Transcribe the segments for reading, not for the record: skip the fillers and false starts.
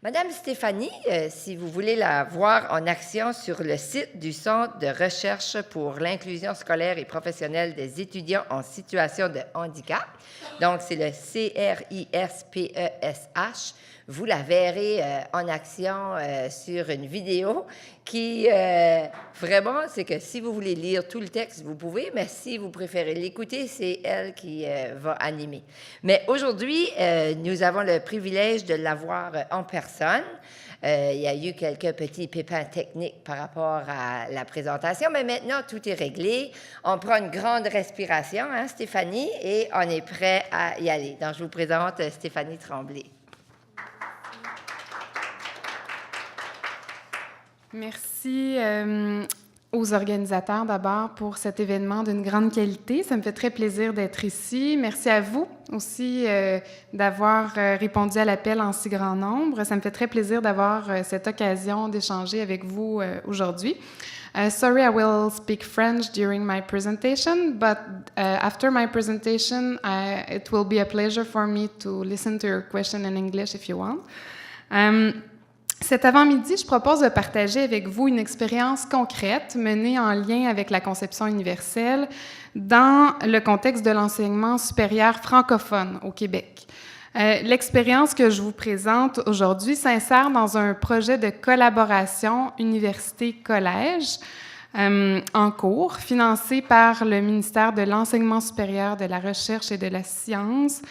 Madame Stéphanie, si vous voulez la voir en action sur le site du Centre de recherche pour l'inclusion scolaire et professionnelle des étudiants en situation de handicap, donc c'est le CRISPESH, vous la verrez en action sur une vidéo qui, vraiment, c'est que si vous voulez lire tout le texte, vous pouvez, mais si vous préférez l'écouter, c'est elle qui va animer. Mais aujourd'hui, nous avons le privilège de la voir en personne. Il y a eu quelques petits pépins techniques par rapport à la présentation, mais maintenant, tout est réglé. On prend une grande respiration, hein, Stéphanie, et on est prêt à y aller. Donc, je vous présente Stéphanie Tremblay. Merci aux organisateurs d'abord pour cet événement d'une grande qualité. Ça me fait très plaisir d'être ici. Merci à vous aussi d'avoir répondu à l'appel en si grand nombre. Ça me fait très plaisir d'avoir cette occasion d'échanger avec vous aujourd'hui. Sorry, I will speak French during my presentation, but after my presentation, it will be a pleasure for me to listen to your question in English if you want. Cet avant-midi, je propose de partager avec vous une expérience concrète menée en lien avec la conception universelle dans le contexte de l'enseignement supérieur francophone au Québec. L'expérience que je vous présente aujourd'hui s'insère dans un projet de collaboration université-collège en cours, financé par le ministère de l'Enseignement supérieur, de la Recherche et de la Science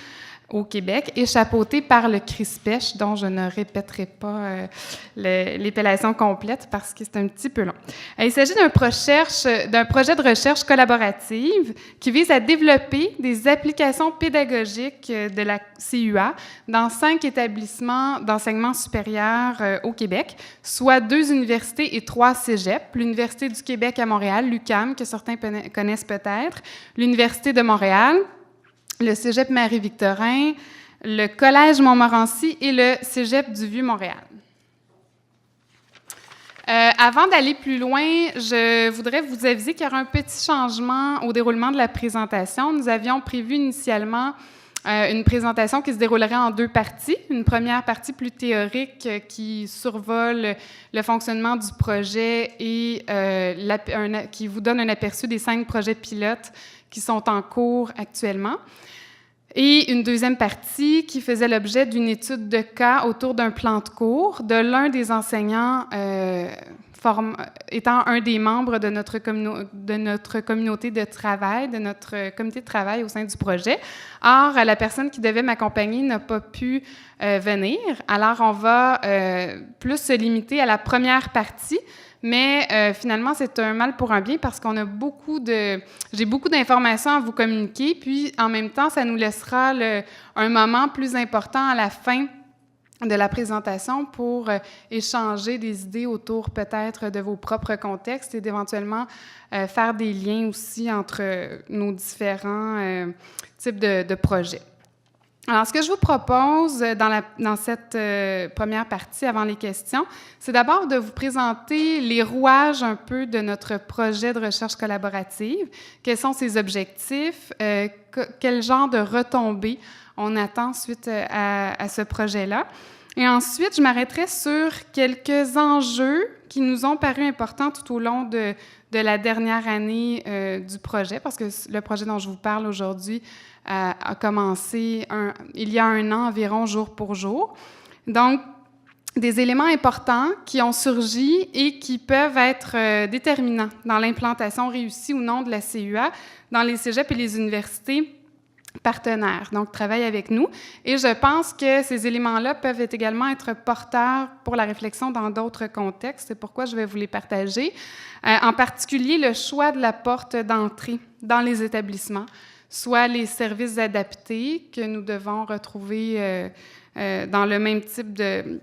au Québec et chapeauté par le CRISPESH, dont je ne répéterai pas l'épellation complète parce que c'est un petit peu long. Il s'agit d'un projet de recherche collaborative qui vise à développer des applications pédagogiques de la CUA dans 5 établissements d'enseignement supérieur au Québec, soit 2 universités et 3 cégeps, l'Université du Québec à Montréal, l'UQAM, que certains connaissent peut-être, l'Université de Montréal, le Cégep Marie-Victorin, le Collège Montmorency et le Cégep du Vieux-Montréal. Avant d'aller plus loin, je voudrais vous aviser qu'il y aura un petit changement au déroulement de la présentation. Nous avions prévu initialement une présentation qui se déroulerait en 2 parties. Une première partie plus théorique qui survole le fonctionnement du projet et qui vous donne un aperçu des 5 projets pilotes qui sont en cours actuellement. Et une deuxième partie qui faisait l'objet d'une étude de cas autour d'un plan de cours de l'un des enseignants étant un des membres de notre communauté de travail, de notre comité de travail au sein du projet. Or, la personne qui devait m'accompagner n'a pas pu venir. Alors, on va plus se limiter à la première partie. Mais finalement, c'est un mal pour un bien parce qu'on a j'ai beaucoup d'informations à vous communiquer, puis en même temps, ça nous laissera un moment plus important à la fin de la présentation pour échanger des idées autour peut-être de vos propres contextes et d'éventuellement faire des liens aussi entre nos différents types de projets. Alors, ce que je vous propose dans cette première partie, avant les questions, c'est d'abord de vous présenter les rouages un peu de notre projet de recherche collaborative. Quels sont ses objectifs? Quel genre de retombées on attend suite à ce projet-là? Et ensuite, je m'arrêterai sur quelques enjeux qui nous ont paru importants tout au long de la dernière année du projet, parce que le projet dont je vous parle aujourd'hui a commencé il y a 1 an environ, jour pour jour. Donc, des éléments importants qui ont surgi et qui peuvent être déterminants dans l'implantation réussie ou non de la CUA dans les cégeps et les universités partenaires, donc travaillent avec nous. Et je pense que ces éléments-là peuvent également être porteurs pour la réflexion dans d'autres contextes. C'est pourquoi je vais vous les partager. En particulier, le choix de la porte d'entrée dans les établissements, soit les services adaptés que nous devons retrouver dans le même type de...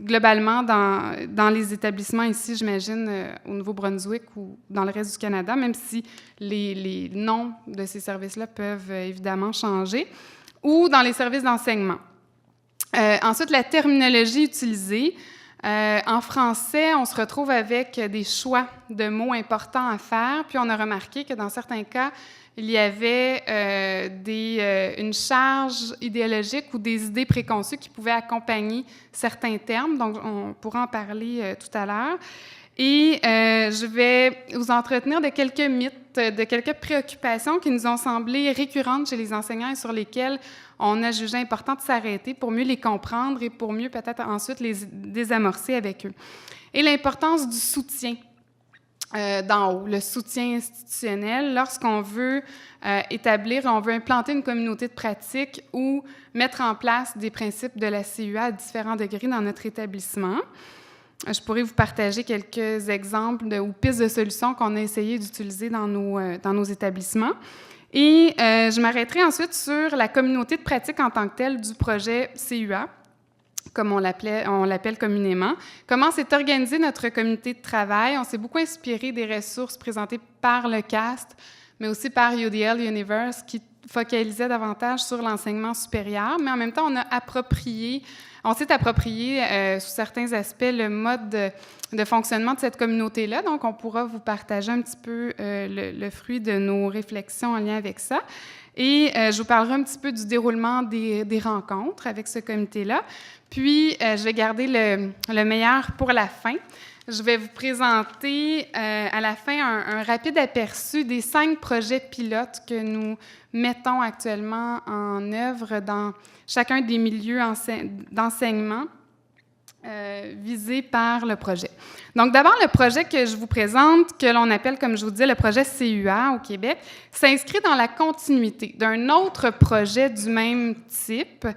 Globalement, dans les établissements ici, j'imagine, au Nouveau-Brunswick ou dans le reste du Canada, même si les noms de ces services-là peuvent évidemment changer, ou dans les services d'enseignement. Ensuite, la terminologie utilisée. En français, on se retrouve avec des choix de mots importants à faire, puis on a remarqué que dans certains cas, il y avait une charge idéologique ou des idées préconçues qui pouvaient accompagner certains termes. Donc, on pourra en parler tout à l'heure. Et je vais vous entretenir de quelques mythes, de quelques préoccupations qui nous ont semblé récurrentes chez les enseignants et sur lesquelles on a jugé important de s'arrêter pour mieux les comprendre et pour mieux peut-être ensuite les désamorcer avec eux. Et l'importance du soutien d'en haut, le soutien institutionnel, lorsqu'on veut on veut implanter une communauté de pratique ou mettre en place des principes de la CUA à différents degrés dans notre établissement. Je pourrais vous partager quelques exemples ou pistes de solutions qu'on a essayé d'utiliser dans nos établissements. Et je m'arrêterai ensuite sur la communauté de pratique en tant que telle du projet CUA, comme on l'appelle communément. Comment s'est organisée notre communauté de travail? On s'est beaucoup inspiré des ressources présentées par le CAST, mais aussi par UDL Universe, qui focalisait davantage sur l'enseignement supérieur, mais en même temps, on s'est approprié sous certains aspects le mode de fonctionnement de cette communauté-là. Donc, on pourra vous partager un petit peu le fruit de nos réflexions en lien avec ça. Et je vous parlerai un petit peu du déroulement des rencontres avec ce comité-là. Puis, je vais garder le meilleur pour la fin. Je vais vous présenter à la fin un rapide aperçu des 5 projets pilotes que nous mettons actuellement en œuvre dans chacun des milieux d'enseignement visés par le projet. Donc, d'abord, le projet que je vous présente, que l'on appelle, comme je vous disais, le projet CUA au Québec, s'inscrit dans la continuité d'un autre projet du même type,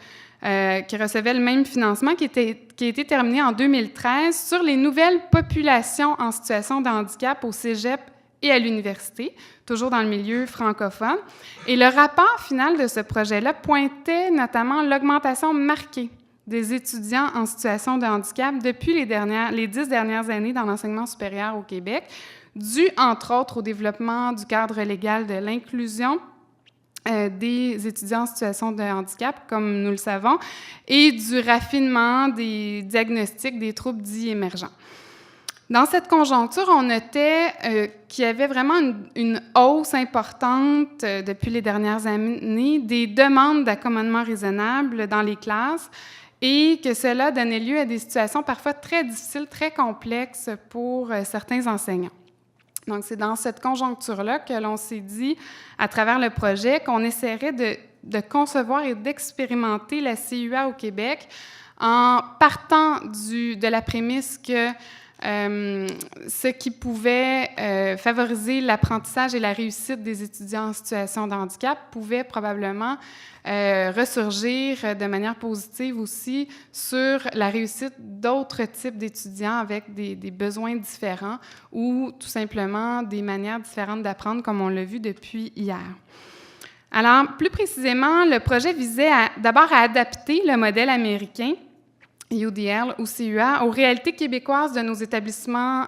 qui recevait le même financement, qui a été terminé en 2013 sur les nouvelles populations en situation de handicap au cégep et à l'université, toujours dans le milieu francophone. Et le rapport final de ce projet-là pointait notamment l'augmentation marquée des étudiants en situation de handicap depuis les 10 dernières années dans l'enseignement supérieur au Québec, dû, entre autres, au développement du cadre légal de l'inclusion des étudiants en situation de handicap, comme nous le savons, et du raffinement des diagnostics des troubles dits émergents. Dans cette conjoncture, on notait qu'il y avait vraiment une hausse importante depuis les dernières années des demandes d'accommodement raisonnable dans les classes et que cela donnait lieu à des situations parfois très difficiles, très complexes pour certains enseignants. Donc, c'est dans cette conjoncture-là que l'on s'est dit, à travers le projet, qu'on essaierait de concevoir et d'expérimenter la CUA au Québec en partant de la prémisse que ce qui pouvait favoriser l'apprentissage et la réussite des étudiants en situation de handicap pouvait probablement ressurgir de manière positive aussi sur la réussite d'autres types d'étudiants avec des besoins différents ou tout simplement des manières différentes d'apprendre, comme on l'a vu depuis hier. Alors, plus précisément, le projet visait d'abord à adapter le modèle américain UDL ou CUA aux réalités québécoises de nos établissements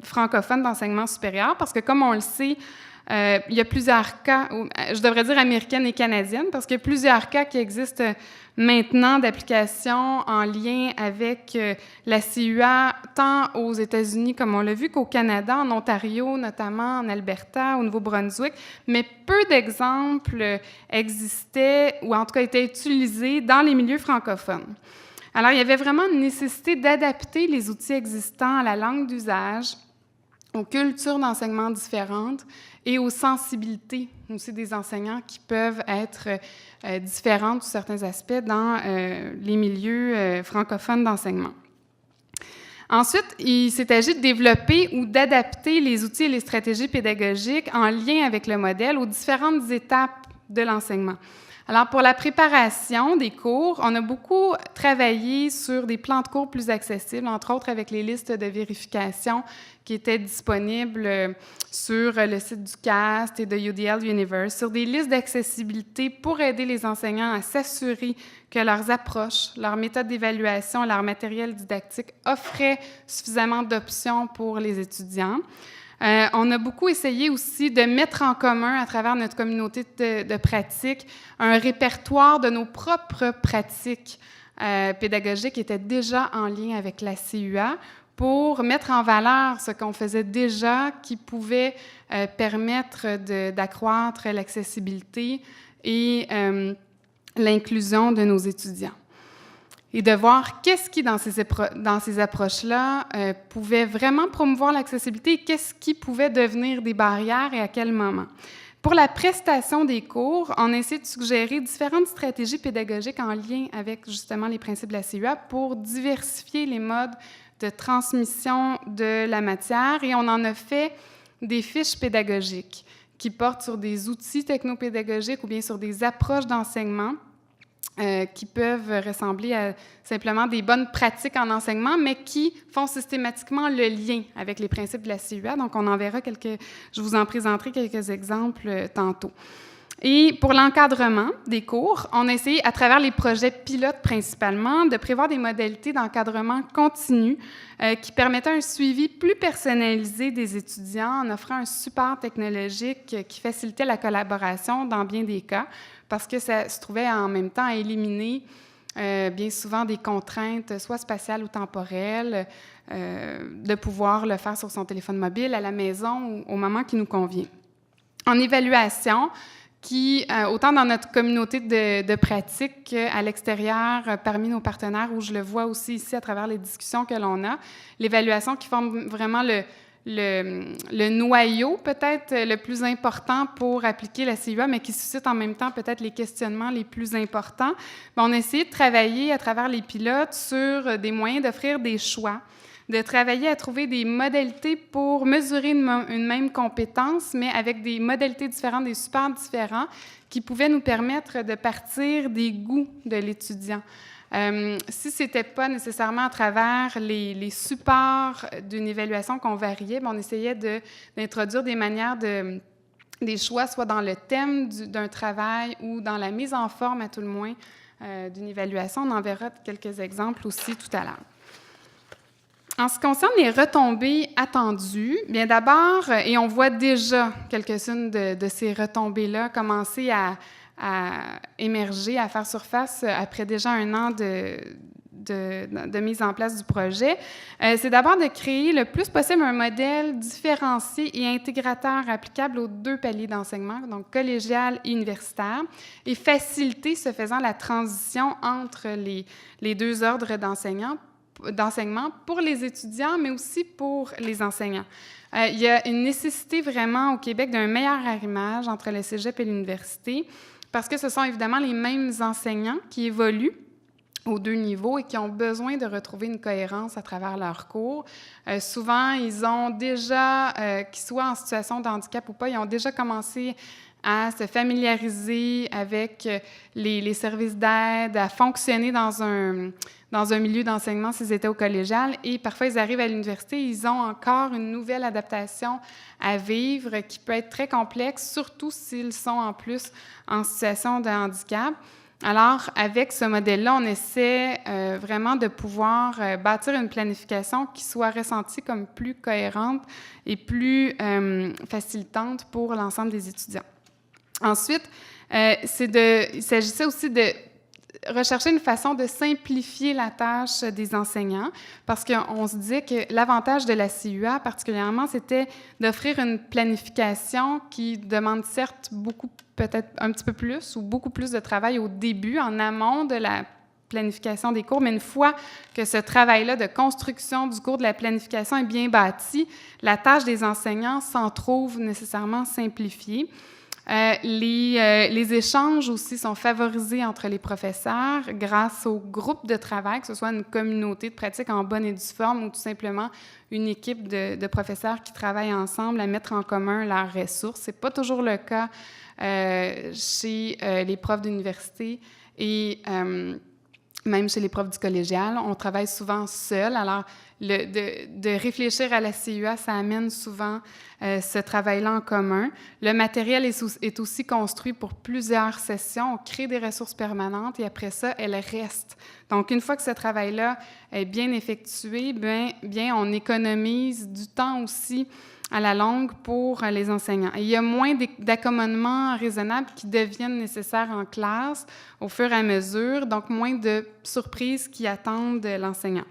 francophones d'enseignement supérieur, parce que comme on le sait, il y a plusieurs cas, je devrais dire américaines et canadiennes, parce qu'il y a plusieurs cas qui existent maintenant d'application en lien avec la CUA, tant aux États-Unis, comme on l'a vu, qu'au Canada, en Ontario, notamment en Alberta, au Nouveau-Brunswick, mais peu d'exemples existaient, ou en tout cas étaient utilisés dans les milieux francophones. Alors, il y avait vraiment une nécessité d'adapter les outils existants à la langue d'usage, aux cultures d'enseignement différentes et aux sensibilités aussi des enseignants qui peuvent être différentes sous certains aspects dans les milieux francophones d'enseignement. Ensuite, il s'est agi de développer ou d'adapter les outils et les stratégies pédagogiques en lien avec le modèle aux différentes étapes de l'enseignement. Alors, pour la préparation des cours, on a beaucoup travaillé sur des plans de cours plus accessibles, entre autres avec les listes de vérification qui étaient disponibles sur le site du CAST et de UDL Universe, sur des listes d'accessibilité pour aider les enseignants à s'assurer que leurs approches, leurs méthodes d'évaluation, leur matériel didactique offraient suffisamment d'options pour les étudiants. On a beaucoup essayé aussi de mettre en commun, à travers notre communauté de pratique, un répertoire de nos propres pratiques pédagogiques qui étaient déjà en lien avec la CUA pour mettre en valeur ce qu'on faisait déjà qui pouvait permettre d'accroître l'accessibilité et l'inclusion de nos étudiants. Et de voir qu'est-ce qui, dans ces approches-là, pouvait vraiment promouvoir l'accessibilité et qu'est-ce qui pouvait devenir des barrières et à quel moment. Pour la prestation des cours, on essaie de suggérer différentes stratégies pédagogiques en lien avec justement les principes de la CUA pour diversifier les modes de transmission de la matière et on en a fait des fiches pédagogiques qui portent sur des outils technopédagogiques ou bien sur des approches d'enseignement qui peuvent ressembler à simplement des bonnes pratiques en enseignement, mais qui font systématiquement le lien avec les principes de la CUA. Donc, on en verra je vous en présenterai quelques exemples tantôt. Et pour l'encadrement des cours, on a essayé, à travers les projets pilotes principalement, de prévoir des modalités d'encadrement continu qui permettaient un suivi plus personnalisé des étudiants en offrant un support technologique qui facilitait la collaboration dans bien des cas, parce que ça se trouvait en même temps à éliminer bien souvent des contraintes, soit spatiales ou temporelles, de pouvoir le faire sur son téléphone mobile, à la maison, ou au moment qui nous convient. En évaluation, qui, autant dans notre communauté de pratique qu'à l'extérieur, parmi nos partenaires, où je le vois aussi ici à travers les discussions que l'on a, l'évaluation qui forme vraiment le noyau peut-être le plus important pour appliquer la CUA, mais qui suscite en même temps peut-être les questionnements les plus importants. On a essayé de travailler à travers les pilotes sur des moyens d'offrir des choix, de travailler à trouver des modalités pour mesurer une même compétence, mais avec des modalités différentes, des supports différents, qui pouvaient nous permettre de partir des goûts de l'étudiant. Si ce n'était pas nécessairement à travers les supports d'une évaluation qu'on variait, on essayait d'introduire des manières des choix, soit dans le thème d'un travail ou dans la mise en forme, à tout le moins, d'une évaluation. On en verra quelques exemples aussi tout à l'heure. En ce qui concerne les retombées attendues, bien d'abord, et on voit déjà quelques-unes de ces retombées-là commencer à émerger, à faire surface après déjà 1 an de mise en place du projet, c'est d'abord de créer le plus possible un modèle différencié et intégrateur applicable aux 2 paliers d'enseignement, donc collégial et universitaire, et faciliter, ce faisant, la transition entre les 2 ordres d'enseignement pour les étudiants, mais aussi pour les enseignants. Il y a une nécessité vraiment au Québec d'un meilleur arrimage entre le cégep et l'université, parce que ce sont évidemment les mêmes enseignants qui évoluent aux 2 niveaux et qui ont besoin de retrouver une cohérence à travers leurs cours. Souvent, ils ont déjà, qu'ils soient en situation de handicap ou pas, ils ont déjà commencé à se familiariser avec les services d'aide, à fonctionner dans un milieu d'enseignement s'ils étaient au collégial. Et parfois, ils arrivent à l'université, ils ont encore une nouvelle adaptation à vivre qui peut être très complexe, surtout s'ils sont en plus en situation de handicap. Alors, avec ce modèle-là, on essaie vraiment de pouvoir bâtir une planification qui soit ressentie comme plus cohérente et plus facilitante pour l'ensemble des étudiants. Ensuite, il s'agissait aussi de rechercher une façon de simplifier la tâche des enseignants, parce qu'on se disait que l'avantage de la CUA, particulièrement, c'était d'offrir une planification qui demande certes peut-être un petit peu plus ou beaucoup plus de travail au début, en amont de la planification des cours, mais une fois que ce travail-là de construction du cours, de la planification est bien bâti, la tâche des enseignants s'en trouve nécessairement simplifiée. Les échanges aussi sont favorisés entre les professeurs grâce au groupe de travail, que ce soit une communauté de pratique en bonne et due forme ou tout simplement une équipe de professeurs qui travaillent ensemble à mettre en commun leurs ressources. Ce n'est pas toujours le cas chez les profs d'université et même chez les profs du collégial. On travaille souvent seul. Alors, de réfléchir à la CUA, ça amène souvent ce travail-là en commun. Le matériel est aussi construit pour plusieurs sessions. On crée des ressources permanentes et après ça, elles restent. Donc, une fois que ce travail-là est bien effectué, bien, on économise du temps aussi à la longue pour les enseignants. Et il y a moins d'accommodements raisonnables qui deviennent nécessaires en classe au fur et à mesure, donc moins de surprises qui attendent l'enseignant.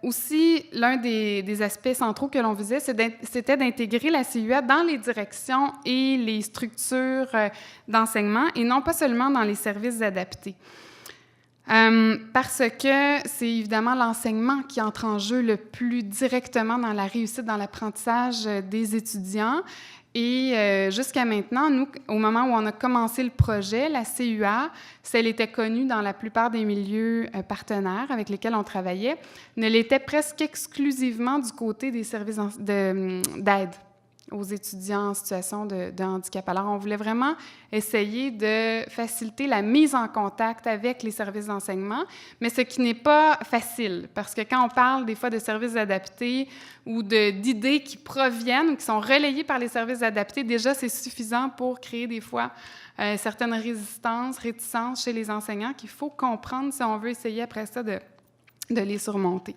Aussi, l'un des aspects centraux que l'on visait, c'était d'intégrer la CUA dans les directions et les structures d'enseignement et non pas seulement dans les services adaptés. Parce que c'est évidemment l'enseignement qui entre en jeu le plus directement dans la réussite, dans l'apprentissage des étudiants. Et jusqu'à maintenant, nous, au moment où on a commencé le projet, la CUA, si elle était connue dans la plupart des milieux partenaires avec lesquels on travaillait, ne l'était presque exclusivement du côté des services d'aide aux étudiants en situation de handicap. Alors, on voulait vraiment essayer de faciliter la mise en contact avec les services d'enseignement, mais ce qui n'est pas facile, parce que quand on parle des fois de services adaptés ou d'idées qui proviennent ou qui sont relayées par les services adaptés, déjà, c'est suffisant pour créer des fois certaines réticences chez les enseignants qu'il faut comprendre si on veut essayer après ça de les surmonter.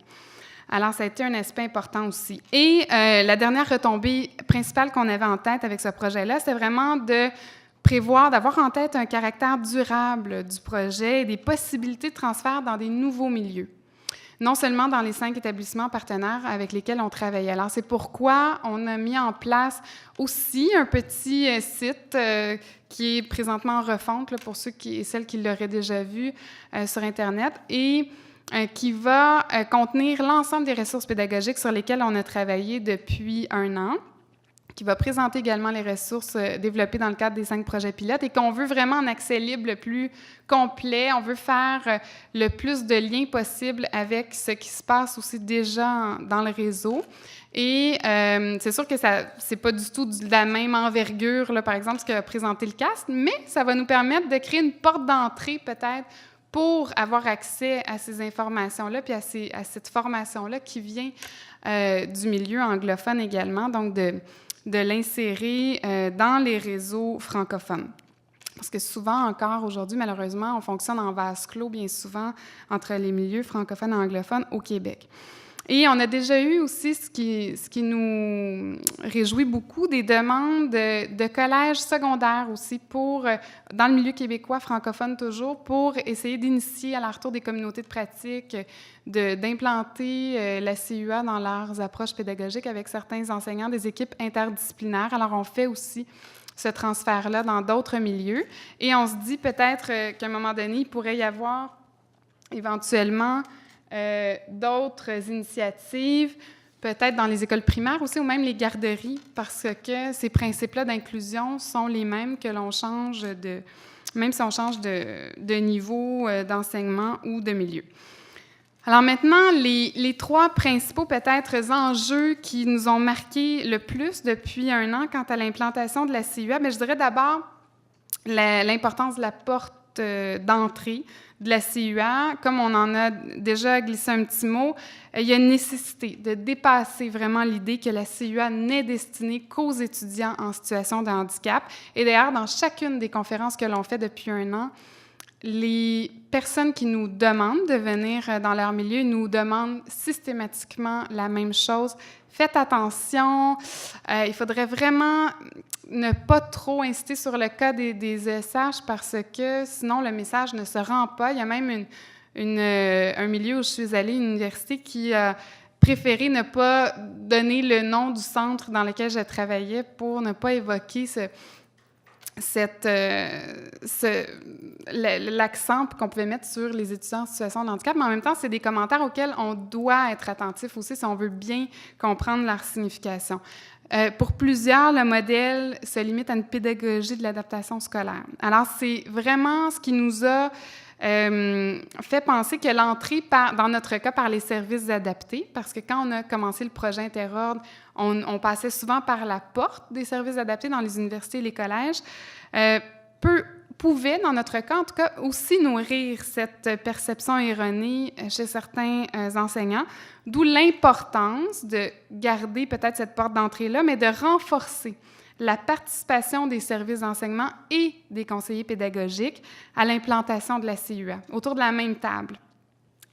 Alors, ça a été un aspect important aussi. Et la dernière retombée principale qu'on avait en tête avec ce projet-là, c'est vraiment de prévoir, d'avoir en tête un caractère durable du projet et des possibilités de transfert dans des nouveaux milieux, non seulement dans les 5 établissements partenaires avec lesquels on travaillait. Alors, c'est pourquoi on a mis en place aussi un petit site qui est présentement en refonte, là, pour ceux et celles qui l'auraient déjà vu sur Internet, et qui va contenir l'ensemble des ressources pédagogiques sur lesquelles on a travaillé depuis 1 an, qui va présenter également les ressources développées dans le cadre des 5 projets pilotes et qu'on veut vraiment en accès libre le plus complet. On veut faire le plus de liens possible avec ce qui se passe aussi déjà dans le réseau. Et c'est sûr que c'est pas du tout de la même envergure, là, par exemple, ce qu'a présenté le CAST, mais ça va nous permettre de créer une porte d'entrée peut-être pour avoir accès à ces informations-là, puis à cette formation-là qui vient du milieu anglophone également, donc de l'insérer dans les réseaux francophones. Parce que souvent encore, aujourd'hui, malheureusement, on fonctionne en vase clos bien souvent entre les milieux francophones et anglophones au Québec. Et on a déjà eu aussi, ce qui nous réjouit beaucoup, des demandes de collèges secondaires aussi dans le milieu québécois francophone toujours, pour essayer d'initier à leur tour des communautés de pratique, d'implanter la CUA dans leurs approches pédagogiques avec certains enseignants des équipes interdisciplinaires. Alors, on fait aussi ce transfert-là dans d'autres milieux. Et on se dit peut-être qu'à un moment donné, il pourrait y avoir éventuellement d'autres initiatives, peut-être dans les écoles primaires aussi, ou même les garderies, parce que ces principes-là d'inclusion sont les mêmes que l'on change même si on change de niveau d'enseignement ou de milieu. Alors maintenant, les 3 principaux peut-être enjeux qui nous ont marqué le plus depuis 1 an quant à l'implantation de la CUA, bien, je dirais d'abord l'importance de la porte d'entrée de la CUA. Comme on en a déjà glissé un petit mot, il y a une nécessité de dépasser vraiment l'idée que la CUA n'est destinée qu'aux étudiants en situation de handicap. Et d'ailleurs, dans chacune des conférences que l'on fait depuis 1 an, les personnes qui nous demandent de venir dans leur milieu nous demandent systématiquement la même chose. Faites attention, il faudrait vraiment ne pas trop insister sur le cas des ESH parce que sinon le message ne se rend pas. Il y a même un milieu où je suis allée, une université qui a préféré ne pas donner le nom du centre dans lequel je travaillais pour ne pas évoquer l'accent qu'on pouvait mettre sur les étudiants en situation de handicap, mais en même temps, c'est des commentaires auxquels on doit être attentif aussi si on veut bien comprendre leur signification. Pour plusieurs, le modèle se limite à une pédagogie de l'adaptation scolaire. Alors, c'est vraiment ce qui nous a fait penser que l'entrée, dans notre cas, par les services adaptés, parce que quand on a commencé le projet Interordre, on passait souvent par la porte des services adaptés dans les universités et les collèges, pouvait, dans notre cas, en tout cas, aussi nourrir cette perception erronée chez certains enseignants, d'où l'importance de garder peut-être cette porte d'entrée-là, mais de renforcer la participation des services d'enseignement et des conseillers pédagogiques à l'implantation de la CUA, autour de la même table.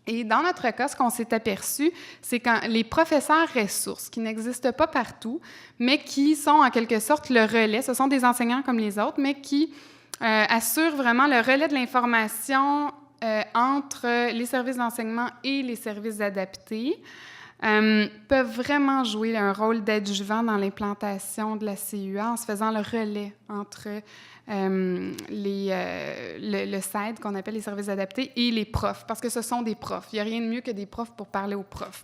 Et dans notre cas, ce qu'on s'est aperçu, c'est quand les professeurs ressources, qui n'existent pas partout, mais qui sont en quelque sorte le relais, ce sont des enseignants comme les autres, mais qui assurent vraiment le relais de l'information entre les services d'enseignement et les services adaptés peuvent vraiment jouer un rôle d'adjuvant dans l'implantation de la CUA en se faisant le relais entre le SAID, qu'on appelle les services adaptés, et les profs, parce que ce sont des profs. Il n'y a rien de mieux que des profs pour parler aux profs.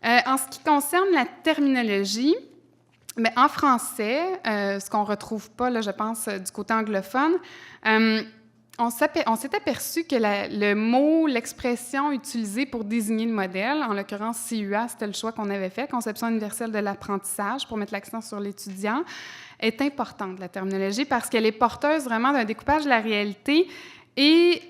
En ce qui concerne la terminologie, mais en français, ce qu'on ne retrouve pas, là, je pense, du côté anglophone, on s'est aperçu que le mot, l'expression utilisée pour désigner le modèle, en l'occurrence CUA, c'était le choix qu'on avait fait, Conception universelle de l'apprentissage, pour mettre l'accent sur l'étudiant, est importante, la terminologie, parce qu'elle est porteuse vraiment d'un découpage de la réalité et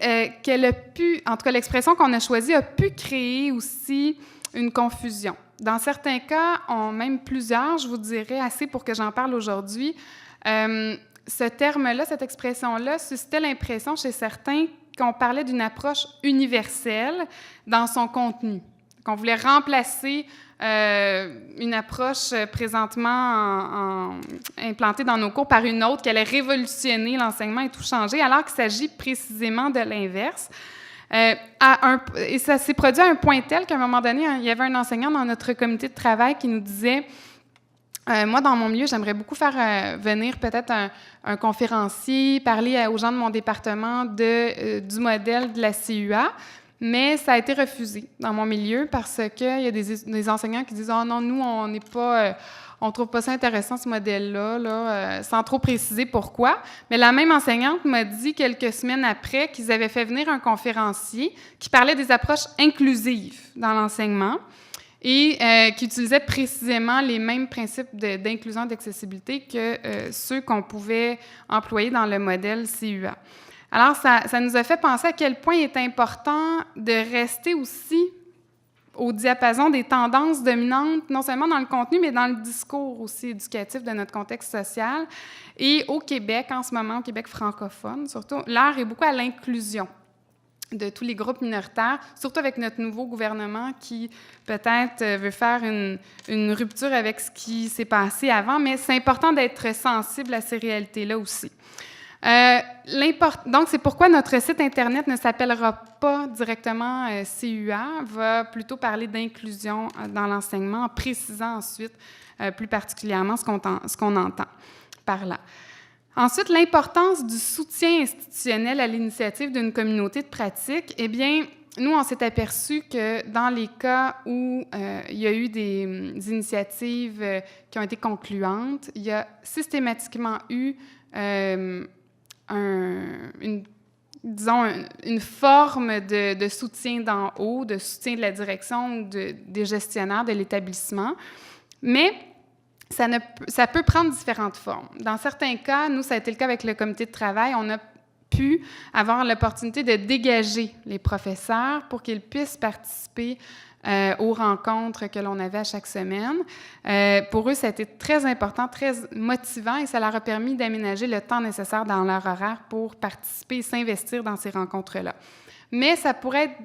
qu'elle a pu, en tout cas l'expression qu'on a choisie, a pu créer aussi une confusion. Dans certains cas, même plusieurs, je vous dirais, assez pour que j'en parle aujourd'hui, ce terme-là, cette expression-là, suscitait l'impression chez certains qu'on parlait d'une approche universelle dans son contenu, qu'on voulait remplacer une approche présentement implantée dans nos cours par une autre qui allait révolutionner l'enseignement et tout changer, alors qu'il s'agit précisément de l'inverse. Et ça s'est produit à un point tel qu'à un moment donné, il y avait un enseignant dans notre comité de travail qui nous disait moi, dans mon milieu, j'aimerais beaucoup faire venir peut-être un conférencier, parler aux gens de mon département du modèle de la CUA, mais ça a été refusé dans mon milieu parce qu'il y a des enseignants qui disent « Ah non, nous, on n'est pas... on trouve pas ça intéressant, ce modèle-là, sans trop préciser pourquoi. » Mais la même enseignante m'a dit quelques semaines après qu'ils avaient fait venir un conférencier qui parlait des approches inclusives dans l'enseignement et qui utilisait précisément les mêmes principes d'inclusion et d'accessibilité que ceux qu'on pouvait employer dans le modèle CUA. Alors, ça nous a fait penser à quel point il est important de rester aussi au diapason des tendances dominantes, non seulement dans le contenu, mais dans le discours aussi éducatif de notre contexte social. Et au Québec, en ce moment, au Québec francophone, surtout, l'heure est beaucoup à l'inclusion de tous les groupes minoritaires, surtout avec notre nouveau gouvernement qui peut-être veut faire une rupture avec ce qui s'est passé avant, mais c'est important d'être sensible à ces réalités-là aussi. Donc, c'est pourquoi notre site Internet ne s'appellera pas directement CUA, va plutôt parler d'inclusion dans l'enseignement, en précisant ensuite plus particulièrement ce qu'on entend par là. Ensuite, l'importance du soutien institutionnel à l'initiative d'une communauté de pratique. Eh bien, nous, on s'est aperçu que dans les cas où il y a eu des initiatives qui ont été concluantes, il y a systématiquement eu une forme de soutien d'en haut, de soutien de la direction ou des gestionnaires de l'établissement. Mais ça peut prendre différentes formes. Dans certains cas, nous, ça a été le cas avec le comité de travail, on a pu avoir l'opportunité de dégager les professeurs pour qu'ils puissent participer aux rencontres que l'on avait à chaque semaine. Pour eux, ça a été très important, très motivant et ça leur a permis d'aménager le temps nécessaire dans leur horaire pour participer et s'investir dans ces rencontres-là. Mais ça pourrait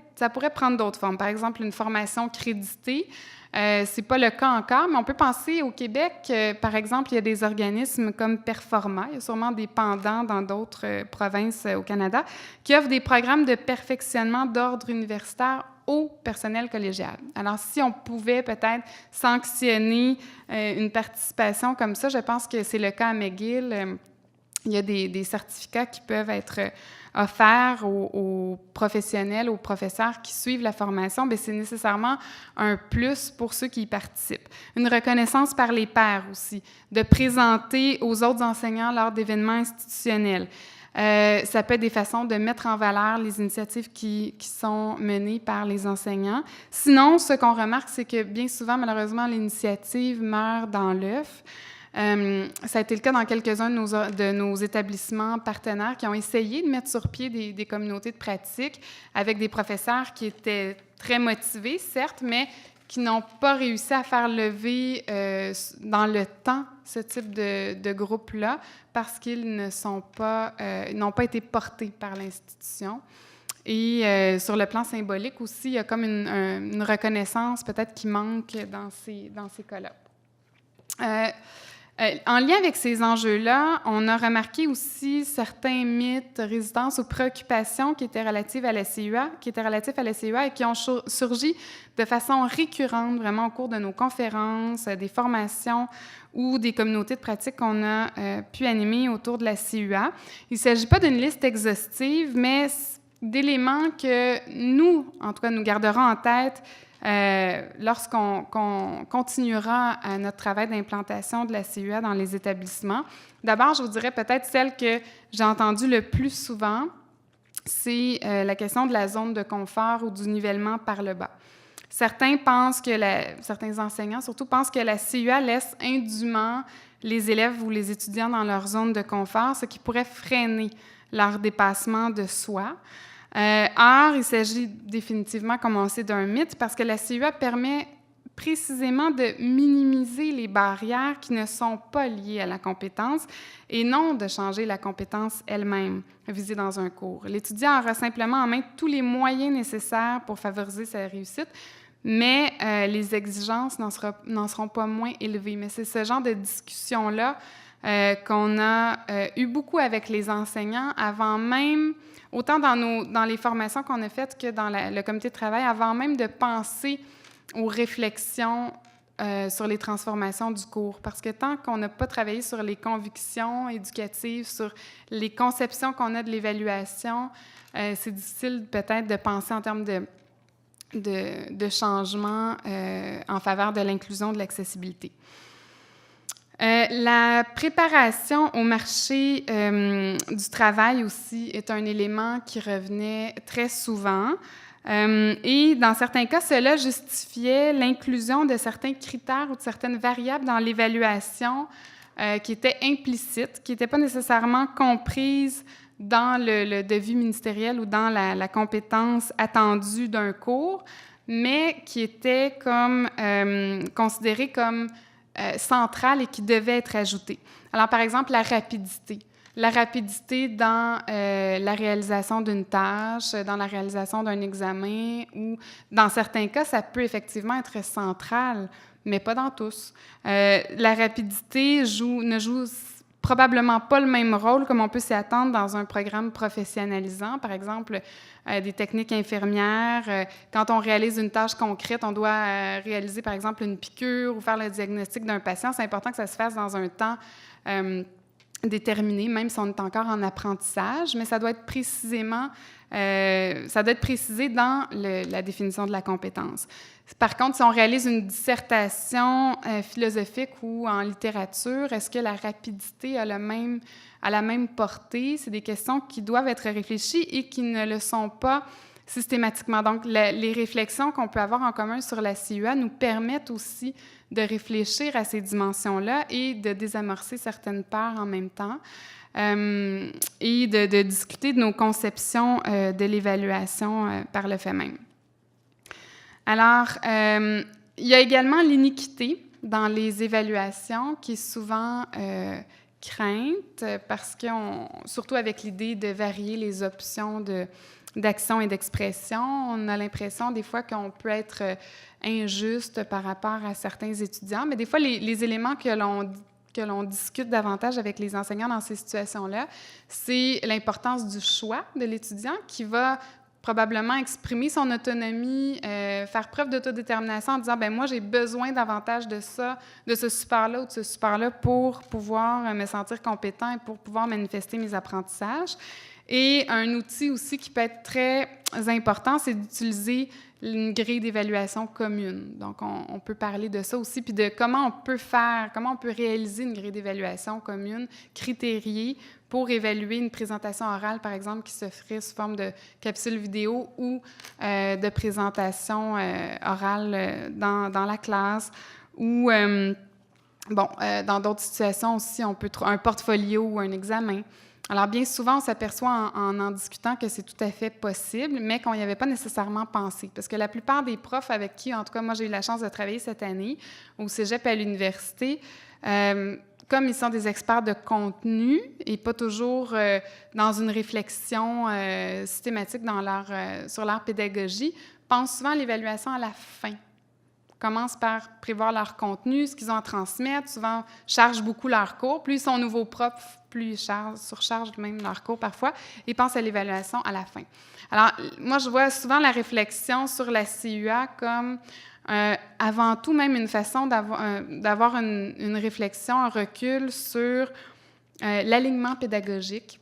prendre d'autres formes. Par exemple, une formation créditée. Ce n'est pas le cas encore, mais on peut penser au Québec, par exemple, il y a des organismes comme Performa, il y a sûrement des pendants dans d'autres provinces au Canada, qui offrent des programmes de perfectionnement d'ordre universitaire au personnel collégial. Alors, si on pouvait peut-être sanctionner une participation comme ça, je pense que c'est le cas à McGill. Il y a des certificats qui peuvent être offerts aux professionnels, aux professeurs qui suivent la formation. Bien, c'est nécessairement un plus pour ceux qui y participent. Une reconnaissance par les pairs aussi, de présenter aux autres enseignants lors d'événements institutionnels. Ça peut être des façons de mettre en valeur les initiatives qui sont menées par les enseignants. Sinon, ce qu'on remarque, c'est que bien souvent, malheureusement, l'initiative meurt dans l'œuf. Ça a été le cas dans quelques-uns de nos établissements partenaires qui ont essayé de mettre sur pied des communautés de pratique avec des professeurs qui étaient très motivés, certes, mais qui n'ont pas réussi à faire lever dans le temps ce type de groupe-là parce qu'ils n'ont pas été portés par l'institution. Et sur le plan symbolique aussi, il y a comme une reconnaissance peut-être qui manque dans ces cas-là. En lien avec ces enjeux-là, on a remarqué aussi certains mythes, résistances ou préoccupations qui étaient relatifs à la CUA, et qui ont surgi de façon récurrente vraiment au cours de nos conférences, des formations ou des communautés de pratique qu'on a pu animer autour de la CUA. Il ne s'agit pas d'une liste exhaustive, mais d'éléments que nous, en tout cas, nous garderons en tête lorsqu'on continuera à notre travail d'implantation de la CUA dans les établissements. D'abord, je vous dirais peut-être celle que j'ai entendue le plus souvent, c'est la question de la zone de confort ou du nivellement par le bas. Certains enseignants surtout pensent que la CUA laisse indûment les élèves ou les étudiants dans leur zone de confort, ce qui pourrait freiner leur dépassement de soi. Or, il s'agit définitivement, comme on sait, d'un mythe parce que la CUA permet précisément de minimiser les barrières qui ne sont pas liées à la compétence et non de changer la compétence elle-même visée dans un cours. L'étudiant aura simplement en main tous les moyens nécessaires pour favoriser sa réussite, mais les exigences n'en seront pas moins élevées. Mais c'est ce genre de discussion-là qu'on a eu beaucoup avec les enseignants avant même, autant dans les formations qu'on a faites que dans le comité de travail, avant même de penser aux réflexions sur les transformations du cours. Parce que tant qu'on n'a pas travaillé sur les convictions éducatives, sur les conceptions qu'on a de l'évaluation, c'est difficile peut-être de penser en termes de changement en faveur de l'inclusion, de l'accessibilité. La préparation au marché du travail aussi est un élément qui revenait très souvent. Et dans certains cas, cela justifiait l'inclusion de certains critères ou de certaines variables dans l'évaluation qui étaient implicites, qui n'étaient pas nécessairement comprises dans le devis ministériel ou dans la compétence attendue d'un cours, mais qui étaient considérées comme centrales et qui devaient être ajoutées. Alors, par exemple, la rapidité. La rapidité dans la réalisation d'une tâche, dans la réalisation d'un examen, ou dans certains cas, ça peut effectivement être central, mais pas dans tous. La rapidité ne joue probablement pas le même rôle comme on peut s'y attendre dans un programme professionnalisant. Par exemple, des techniques infirmières. Quand on réalise une tâche concrète, on doit réaliser, par exemple, une piqûre ou faire le diagnostic d'un patient. C'est important que ça se fasse dans un temps déterminé, même si on est encore en apprentissage, mais ça doit être précisé dans la définition de la compétence. Par contre, si on réalise une dissertation philosophique ou en littérature, est-ce que la rapidité a la même portée? C'est des questions qui doivent être réfléchies et qui ne le sont pas systématiquement. Donc, les réflexions qu'on peut avoir en commun sur la CUA nous permettent aussi de réfléchir à ces dimensions-là et de désamorcer certaines peurs en même temps et de discuter de nos conceptions de l'évaluation par le fait même. Alors, il y a également l'iniquité dans les évaluations qui est souvent crainte parce que, surtout avec l'idée de varier les options d'action et d'expression, on a l'impression des fois qu'on peut être injuste par rapport à certains étudiants, mais des fois, les éléments que l'on discute davantage avec les enseignants dans ces situations-là, c'est l'importance du choix de l'étudiant qui va probablement exprimer son autonomie, faire preuve d'autodétermination en disant « ben moi, j'ai besoin davantage de ça, de ce support-là ou de ce support-là pour pouvoir me sentir compétent et pour pouvoir manifester mes apprentissages ». Et un outil aussi qui peut être très important, c'est d'utiliser une grille d'évaluation commune. Donc, on peut parler de ça aussi, puis de comment on peut réaliser une grille d'évaluation commune, critériée, pour évaluer une présentation orale, par exemple, qui se ferait sous forme de capsule vidéo ou de présentation orale dans la classe. Ou, dans d'autres situations aussi, on peut un portfolio ou un examen. Alors, bien souvent, on s'aperçoit en discutant que c'est tout à fait possible, mais qu'on n'y avait pas nécessairement pensé. Parce que la plupart des profs avec qui, en tout cas, moi, j'ai eu la chance de travailler cette année, au cégep et à l'université, comme ils sont des experts de contenu et pas toujours dans une réflexion systématique sur leur pédagogie, pensent souvent à l'évaluation à la fin. commencent par prévoir leur contenu, ce qu'ils ont à transmettre, souvent chargent beaucoup leurs cours. Plus ils sont nouveaux profs, plus ils surchargent même leurs cours parfois, et pensent à l'évaluation à la fin. Alors, moi, je vois souvent la réflexion sur la CUA comme avant tout même une façon d'avoir une réflexion, un recul sur l'alignement pédagogique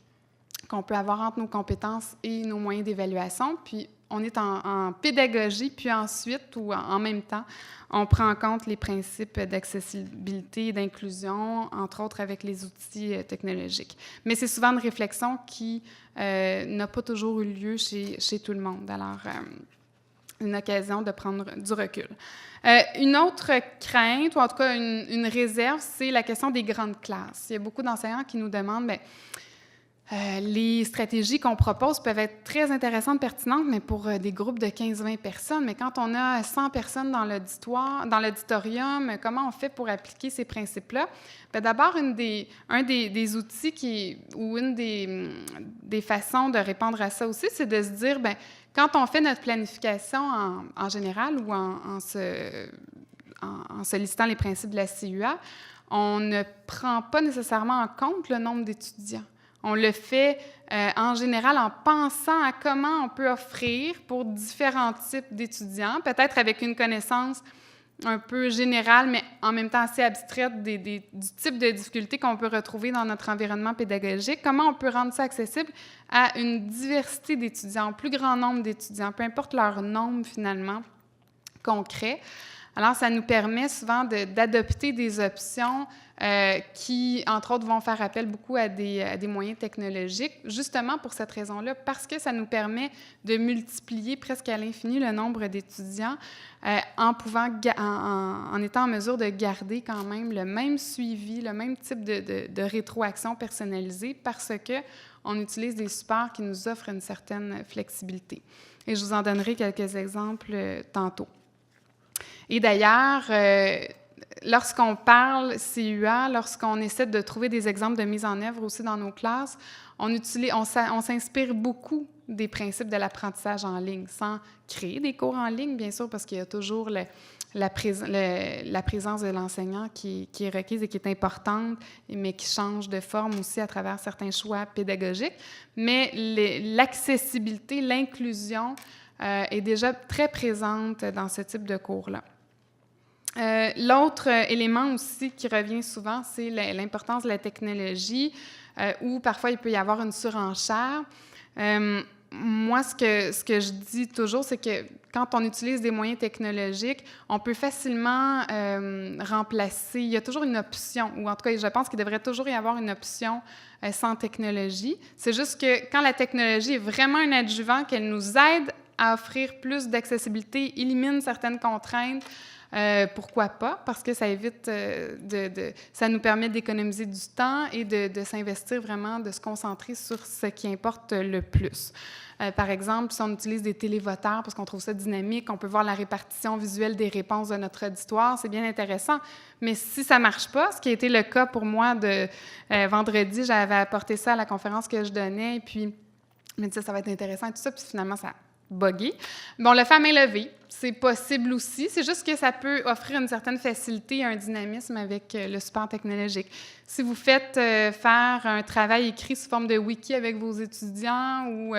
qu'on peut avoir entre nos compétences et nos moyens d'évaluation. Puis, on est en pédagogie, puis ensuite, ou en même temps, on prend en compte les principes d'accessibilité et d'inclusion, entre autres avec les outils technologiques. Mais c'est souvent une réflexion qui n'a pas toujours eu lieu chez tout le monde. Alors, une occasion de prendre du recul. Une autre crainte, ou en tout cas une réserve, c'est la question des grandes classes. Il y a beaucoup d'enseignants qui nous demandent, bien, les stratégies qu'on propose peuvent être très intéressantes, pertinentes, mais pour des groupes de 15-20 personnes. Mais quand on a 100 personnes dans l'auditorium, comment on fait pour appliquer ces principes-là? Bien, d'abord, un des outils ou une des façons de répondre à ça aussi, c'est de se dire, bien, quand on fait notre planification en général ou en sollicitant les principes de la CUA, on ne prend pas nécessairement en compte le nombre d'étudiants. On le fait en général en pensant à comment on peut offrir pour différents types d'étudiants, peut-être avec une connaissance un peu générale, mais en même temps assez abstraite du type de difficultés qu'on peut retrouver dans notre environnement pédagogique. Comment on peut rendre ça accessible à une diversité d'étudiants, au plus grand nombre d'étudiants, peu importe leur nombre finalement concret. Alors, ça nous permet souvent d'adopter des options qui, entre autres, vont faire appel beaucoup à des moyens technologiques, justement pour cette raison-là, parce que ça nous permet de multiplier presque à l'infini le nombre d'étudiants en étant en mesure de garder quand même le même suivi, le même type de rétroaction personnalisée, parce qu'on utilise des supports qui nous offrent une certaine flexibilité. Et je vous en donnerai quelques exemples tantôt. Et d'ailleurs, lorsqu'on parle CUA, lorsqu'on essaie de trouver des exemples de mise en œuvre aussi dans nos classes, on s'inspire beaucoup des principes de l'apprentissage en ligne, sans créer des cours en ligne, bien sûr, parce qu'il y a toujours la présence de l'enseignant qui est requise et qui est importante, mais qui change de forme aussi à travers certains choix pédagogiques. Mais l'accessibilité, l'inclusion est déjà très présente dans ce type de cours-là. L'autre élément aussi qui revient souvent, c'est l'importance de la technologie, où parfois il peut y avoir une surenchère. Moi, ce que je dis toujours, c'est que quand on utilise des moyens technologiques, on peut facilement remplacer. Il y a toujours une option, ou en tout cas, je pense qu'il devrait toujours y avoir une option sans technologie. C'est juste que quand la technologie est vraiment un adjuvant, qu'elle nous aide à offrir plus d'accessibilité, élimine certaines contraintes, pourquoi pas? Parce que ça évite ça nous permet d'économiser du temps et de s'investir vraiment, de se concentrer sur ce qui importe le plus. Par exemple, si on utilise des télévoteurs parce qu'on trouve ça dynamique, on peut voir la répartition visuelle des réponses de notre auditoire, c'est bien intéressant. Mais si ça ne marche pas, ce qui a été le cas pour moi vendredi, j'avais apporté ça à la conférence que je donnais, et puis je me disais ça va être intéressant et tout ça, puis finalement ça buggé. Bon, on le fait à main levée, c'est possible aussi. C'est juste que ça peut offrir une certaine facilité, un dynamisme avec le support technologique. Si vous faites faire un travail écrit sous forme de wiki avec vos étudiants ou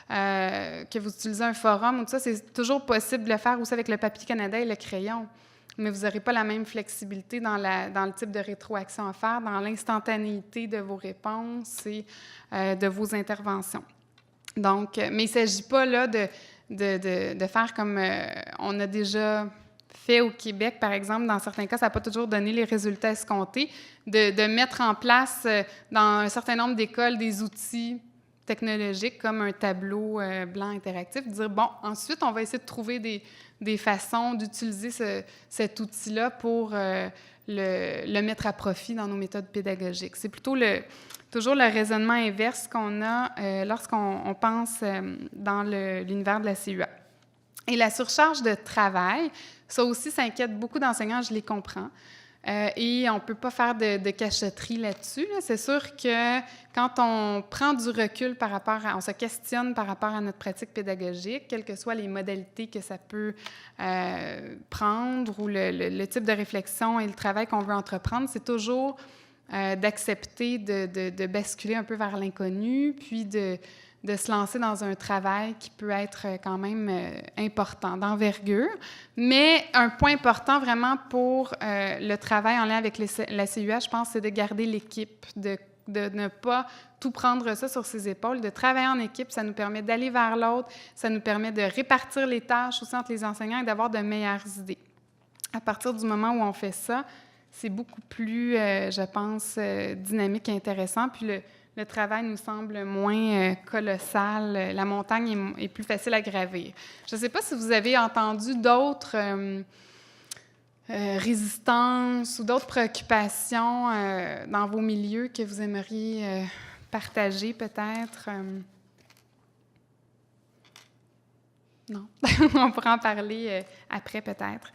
que vous utilisez un forum ou tout ça, c'est toujours possible de le faire aussi avec le papier Canada et le crayon. Mais vous n'aurez pas la même flexibilité dans le type de rétroaction à faire, dans l'instantanéité de vos réponses et de vos interventions. Donc, mais il ne s'agit pas là de faire comme on a déjà fait au Québec, par exemple. Dans certains cas, ça n'a pas toujours donné les résultats escomptés, de mettre en place dans un certain nombre d'écoles des outils technologiques comme un tableau blanc interactif, de dire, bon, ensuite, on va essayer de trouver des façons d'utiliser cet outil-là pour le mettre à profit dans nos méthodes pédagogiques. C'est plutôt toujours le raisonnement inverse qu'on a lorsqu'on pense dans l'univers de la CUA. Et la surcharge de travail, ça aussi, ça inquiète beaucoup d'enseignants, je les comprends. et on ne peut pas faire de cachotterie là-dessus. Là. C'est sûr que quand on prend du recul on se questionne par rapport à notre pratique pédagogique, quelles que soient les modalités que ça peut prendre ou le type de réflexion et le travail qu'on veut entreprendre, c'est toujours d'accepter de basculer un peu vers l'inconnu, puis de se lancer dans un travail qui peut être quand même important, d'envergure. Mais un point important vraiment pour le travail en lien avec la CUA, je pense, c'est de garder l'équipe, de ne pas tout prendre ça sur ses épaules, de travailler en équipe. Ça nous permet d'aller vers l'autre, ça nous permet de répartir les tâches aussi entre les enseignants et d'avoir de meilleures idées. À partir du moment où on fait ça, c'est beaucoup plus, je pense, dynamique et intéressant. Puis le travail nous semble moins colossal. La montagne est plus facile à gravir. Je ne sais pas si vous avez entendu d'autres résistances ou d'autres préoccupations dans vos milieux que vous aimeriez partager peut-être. Non, on pourra en parler après peut-être.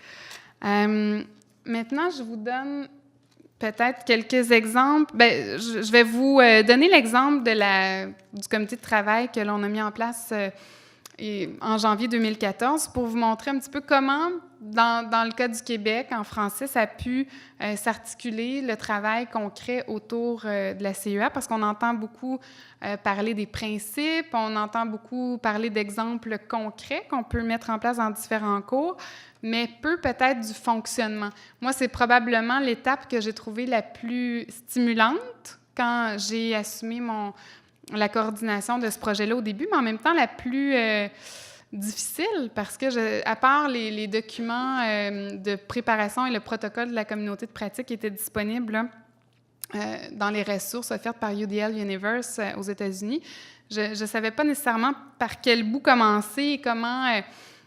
Maintenant, je vous donne peut-être quelques exemples. Bien, je vais vous donner l'exemple du comité de travail que l'on a mis en place en janvier 2014 pour vous montrer un petit peu comment, dans le cas du Québec, en français, ça a pu s'articuler le travail concret autour de la CEA, parce qu'on entend beaucoup parler des principes, on entend beaucoup parler d'exemples concrets qu'on peut mettre en place dans différents cours, mais peu peut-être du fonctionnement. Moi, c'est probablement l'étape que j'ai trouvée la plus stimulante quand j'ai assumé la coordination de ce projet-là au début, mais en même temps la plus difficile parce que, à part les documents de préparation et le protocole de la communauté de pratique qui étaient disponibles là, dans les ressources offertes par UDL Universe aux États-Unis, je ne savais pas nécessairement par quel bout commencer et comment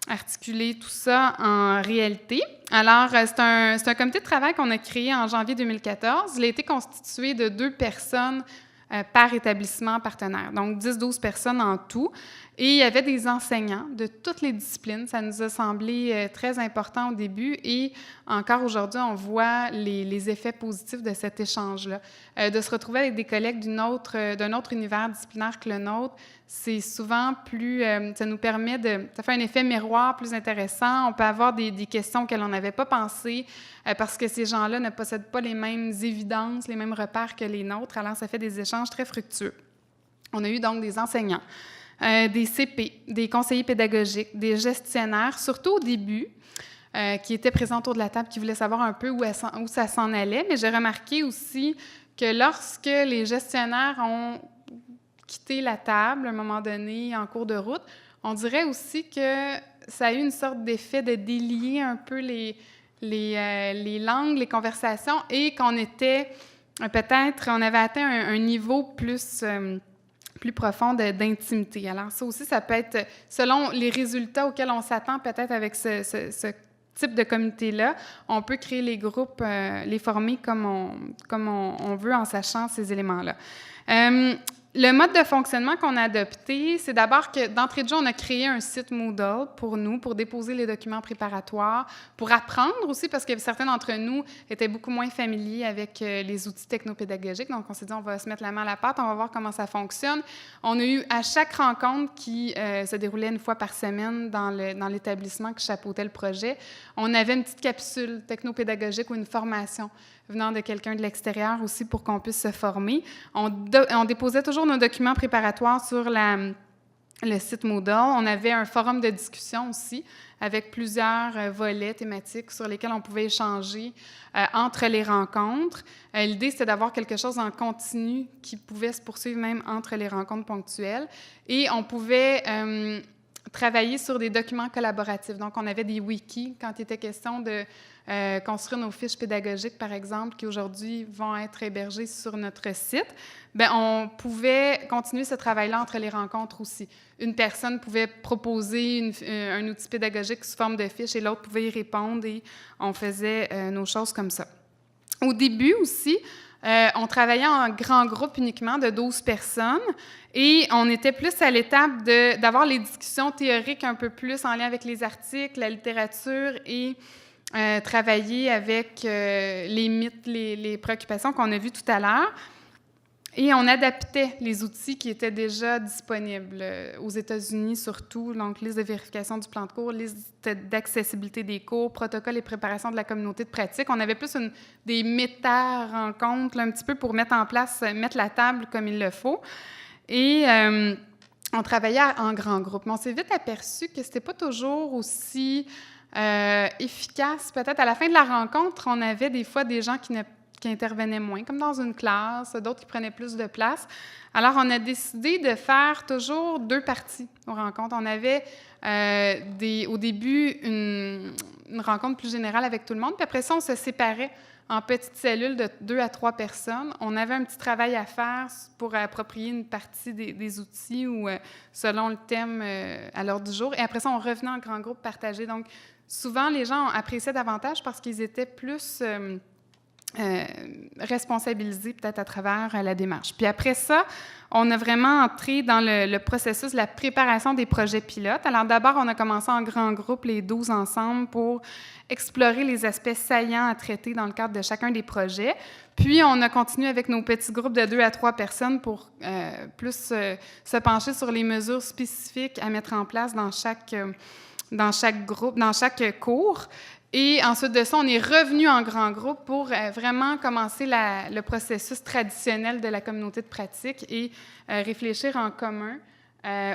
articuler tout ça en réalité. Alors, c'est un comité de travail qu'on a créé en janvier 2014. Il a été constitué de 2 personnes par établissement partenaire, donc 10-12 personnes en tout. Et il y avait des enseignants de toutes les disciplines. Ça nous a semblé très important au début et encore aujourd'hui, on voit les effets positifs de cet échange-là. De se retrouver avec des collègues d'un autre univers disciplinaire que le nôtre, c'est souvent plus... ça nous permet ça fait un effet miroir plus intéressant. On peut avoir des questions auxquelles on n'avait pas pensé parce que ces gens-là ne possèdent pas les mêmes évidences, les mêmes repères que les nôtres. Alors, ça fait des échanges très fructueux. On a eu donc des enseignants, des CP, des conseillers pédagogiques, des gestionnaires, surtout au début, qui étaient présents autour de la table, qui voulaient savoir un peu où ça s'en allait. Mais j'ai remarqué aussi que lorsque les gestionnaires ont quitté la table à un moment donné en cours de route, on dirait aussi que ça a eu une sorte d'effet de délier un peu les langues, les conversations, et qu'on était peut-être, on avait atteint un niveau plus profond d'intimité. Alors ça aussi, ça peut être, selon les résultats auxquels on s'attend peut-être avec ce type de comité-là, on peut créer les groupes, les former comme on veut en sachant ces éléments-là. Le mode de fonctionnement qu'on a adopté, c'est d'abord que, d'entrée de jeu, on a créé un site Moodle pour nous, pour déposer les documents préparatoires, pour apprendre aussi, parce que certains d'entre nous étaient beaucoup moins familiers avec les outils technopédagogiques. Donc, on s'est dit, on va se mettre la main à la pâte, on va voir comment ça fonctionne. On a eu, à chaque rencontre qui se déroulait une fois par semaine dans l'établissement qui chapeautait le projet, on avait une petite capsule technopédagogique ou une formation venant de quelqu'un de l'extérieur aussi pour qu'on puisse se former. On déposait toujours nos documents préparatoires sur le site Moodle. On avait un forum de discussion aussi avec plusieurs volets thématiques sur lesquels on pouvait échanger entre les rencontres. L'idée, c'était d'avoir quelque chose en continu qui pouvait se poursuivre même entre les rencontres ponctuelles. Et on pouvait travailler sur des documents collaboratifs. Donc, on avait des wikis quand il était question de construire nos fiches pédagogiques, par exemple, qui aujourd'hui vont être hébergées sur notre site. Bien, on pouvait continuer ce travail-là entre les rencontres aussi. Une personne pouvait proposer un outil pédagogique sous forme de fiche et l'autre pouvait y répondre et on faisait nos choses comme ça. Au début aussi, on travaillait en grand groupe uniquement de 12 personnes et on était plus à l'étape d'avoir les discussions théoriques un peu plus en lien avec les articles, la littérature et travailler avec les mythes, les préoccupations qu'on a vues tout à l'heure. Et on adaptait les outils qui étaient déjà disponibles aux États-Unis surtout, donc liste de vérification du plan de cours, liste d'accessibilité des cours, protocole et préparation de la communauté de pratique. On avait plus des méta-rencontres un petit peu pour mettre en place, mettre la table comme il le faut. Et on travaillait en grand groupe. Mais on s'est vite aperçu que c'était pas toujours aussi efficace. Peut-être à la fin de la rencontre, on avait des fois des gens qui intervenaient moins, comme dans une classe, d'autres qui prenaient plus de place. Alors, on a décidé de faire toujours 2 parties aux rencontres. On avait au début une rencontre plus générale avec tout le monde, puis après ça, on se séparait en petites cellules de 2 à 3 personnes. On avait un petit travail à faire pour approprier une partie des outils ou selon le thème à l'ordre du jour. Et après ça, on revenait en grand groupe partagé. Donc, souvent, les gens appréciaient davantage parce qu'ils étaient plus responsabilisés peut-être à travers la démarche. Puis après ça, on a vraiment entré dans le processus de la préparation des projets pilotes. Alors d'abord, on a commencé en grand groupe, les 12 ensemble, pour explorer les aspects saillants à traiter dans le cadre de chacun des projets. Puis on a continué avec nos petits groupes de 2 à 3 personnes pour plus se pencher sur les mesures spécifiques à mettre en place dans chaque groupe, dans chaque cours. Et ensuite de ça, on est revenu en grand groupe pour vraiment commencer le processus traditionnel de la communauté de pratique et réfléchir en commun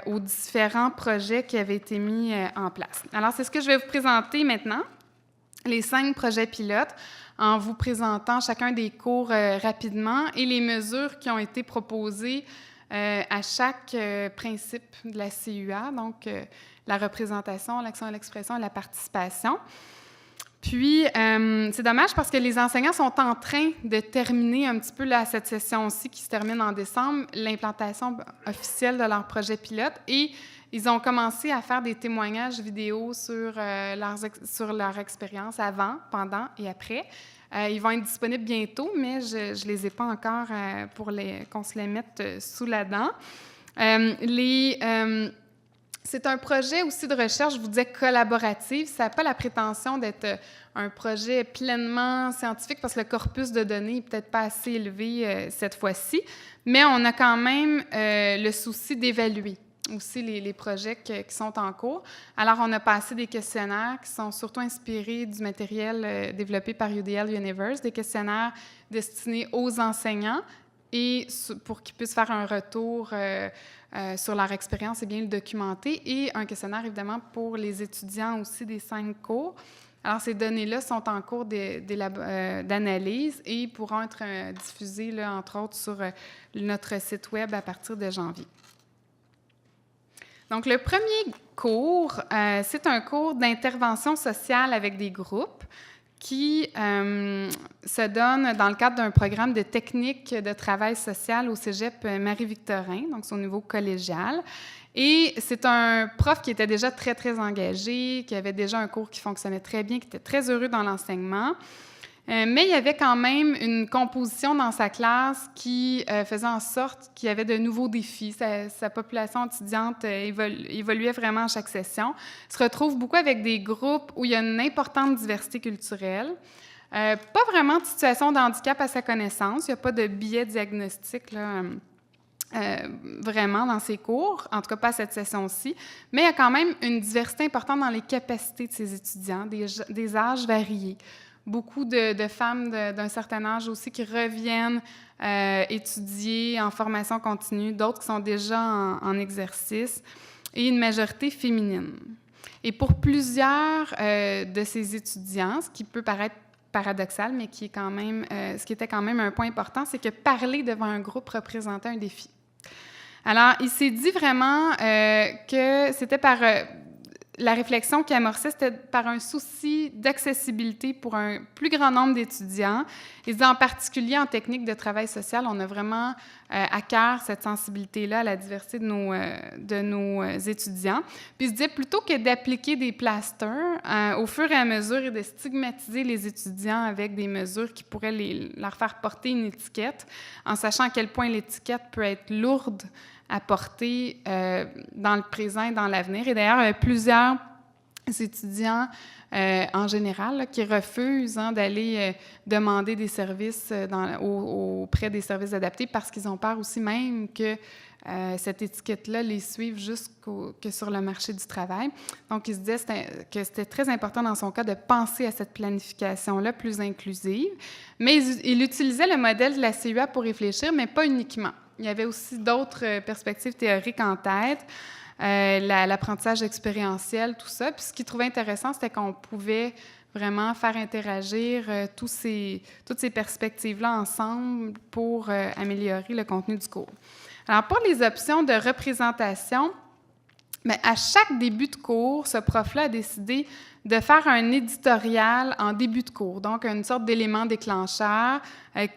aux différents projets qui avaient été mis en place. Alors, c'est ce que je vais vous présenter maintenant, les 5 projets pilotes, en vous présentant chacun des cours rapidement et les mesures qui ont été proposées à chaque principe de la CUA, donc la représentation, l'action et l'expression et la participation. Puis, c'est dommage parce que les enseignants sont en train de terminer un petit peu cette session-ci qui se termine en décembre, l'implantation officielle de leur projet pilote, et ils ont commencé à faire des témoignages vidéo sur leur expérience avant, pendant et après. Ils vont être disponibles bientôt, mais je ne les ai pas encore pour qu'on se les mette sous la dent. C'est un projet aussi de recherche, je vous disais, collaborative. Ça n'a pas la prétention d'être un projet pleinement scientifique parce que le corpus de données n'est peut-être pas assez élevé cette fois-ci, mais on a quand même le souci d'évaluer aussi les projets qui sont en cours. Alors, on a passé des questionnaires qui sont surtout inspirés du matériel développé par UDL Universe, des questionnaires destinés aux enseignants et pour qu'ils puissent faire un retour sur leur expérience et bien le documenter, et un questionnaire, évidemment, pour les étudiants aussi des 5 cours. Alors, ces données-là sont en cours d'analyse et pourront être diffusées, là, entre autres, sur notre site Web à partir de janvier. Donc, le premier cours, c'est un cours d'intervention sociale avec des groupes qui se donne dans le cadre d'un programme de technique de travail social au cégep Marie-Victorin, donc c'est au niveau collégial. Et c'est un prof qui était déjà très, très engagé, qui avait déjà un cours qui fonctionnait très bien, qui était très heureux dans l'enseignement. Mais il y avait quand même une composition dans sa classe qui faisait en sorte qu'il y avait de nouveaux défis. Sa population étudiante évoluait vraiment à chaque session. Il se retrouve beaucoup avec des groupes où il y a une importante diversité culturelle. Pas vraiment de situation de handicap à sa connaissance. Il n'y a pas de biais diagnostique là, vraiment dans ces cours, en tout cas pas à cette session-ci. Mais il y a quand même une diversité importante dans les capacités de ces étudiants, des âges variés. Beaucoup de femmes d'un certain âge aussi qui reviennent étudier en formation continue, d'autres qui sont déjà en exercice, et une majorité féminine. Et pour plusieurs de ces étudiants, ce qui peut paraître paradoxal, mais qui est quand même, ce qui était quand même un point important, c'est que parler devant un groupe représentait un défi. Alors, il s'est dit vraiment que c'était par... la réflexion qui amorçait, c'était par un souci d'accessibilité pour un plus grand nombre d'étudiants. Et en particulier en technique de travail social, on a vraiment à cœur cette sensibilité-là à la diversité de nos étudiants. Puis il se disait, plutôt que d'appliquer des plasters au fur et à mesure et de stigmatiser les étudiants avec des mesures qui pourraient leur faire porter une étiquette, en sachant à quel point l'étiquette peut être lourde à porter dans le présent et dans l'avenir. Et d'ailleurs, plusieurs étudiants en général là, qui refusent d'aller demander des services auprès des services adaptés parce qu'ils ont peur aussi même que cette étiquette-là les suive que sur le marché du travail. Donc, il se disait que c'était très important dans son cas de penser à cette planification-là plus inclusive, mais il utilisait le modèle de la CUA pour réfléchir, mais pas uniquement. Il y avait aussi d'autres perspectives théoriques en tête. L'apprentissage expérientiel, tout ça. Puis ce qu'il trouvait intéressant, c'était qu'on pouvait vraiment faire interagir toutes ces perspectives-là ensemble pour améliorer le contenu du cours. Alors, pour les options de représentation, bien, à chaque début de cours, ce prof-là a décidé de faire un éditorial en début de cours, donc une sorte d'élément déclencheur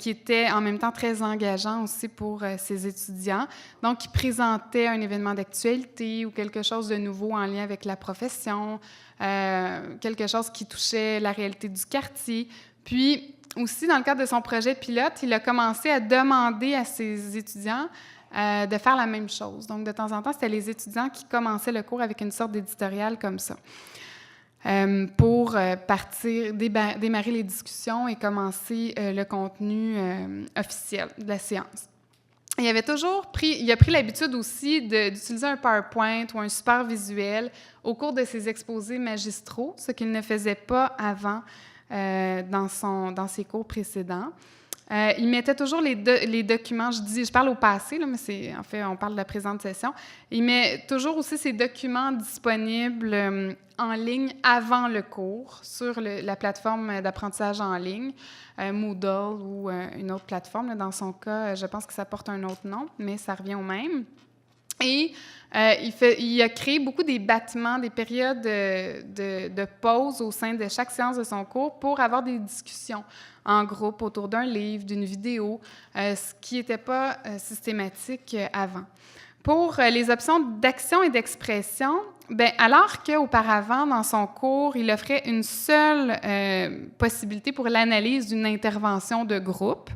qui était en même temps très engageant aussi pour ses étudiants. Donc, il présentait un événement d'actualité ou quelque chose de nouveau en lien avec la profession, quelque chose qui touchait la réalité du quartier. Puis, aussi, dans le cadre de son projet pilote, il a commencé à demander à ses étudiants de faire la même chose. Donc, de temps en temps, c'était les étudiants qui commençaient le cours avec une sorte d'éditorial comme ça. Pour démarrer les discussions et commencer le contenu officiel de la séance. Il a pris l'habitude aussi d'utiliser un PowerPoint ou un support visuel au cours de ses exposés magistraux, ce qu'il ne faisait pas avant dans ses cours précédents. Il mettait toujours les documents, je parle au passé, là, mais en fait, on parle de la présente session. Il met toujours aussi ces documents disponibles en ligne avant le cours sur la plateforme d'apprentissage en ligne, Moodle ou une autre plateforme. Là, dans son cas, je pense que ça porte un autre nom, mais ça revient au même. Et il a créé beaucoup des battements, des périodes de pause au sein de chaque séance de son cours pour avoir des discussions en groupe autour d'un livre, d'une vidéo, ce qui n'était pas systématique avant. Pour les options d'action et d'expression, bien, alors qu'auparavant, dans son cours, il offrait une seule possibilité pour l'analyse d'une intervention de groupe,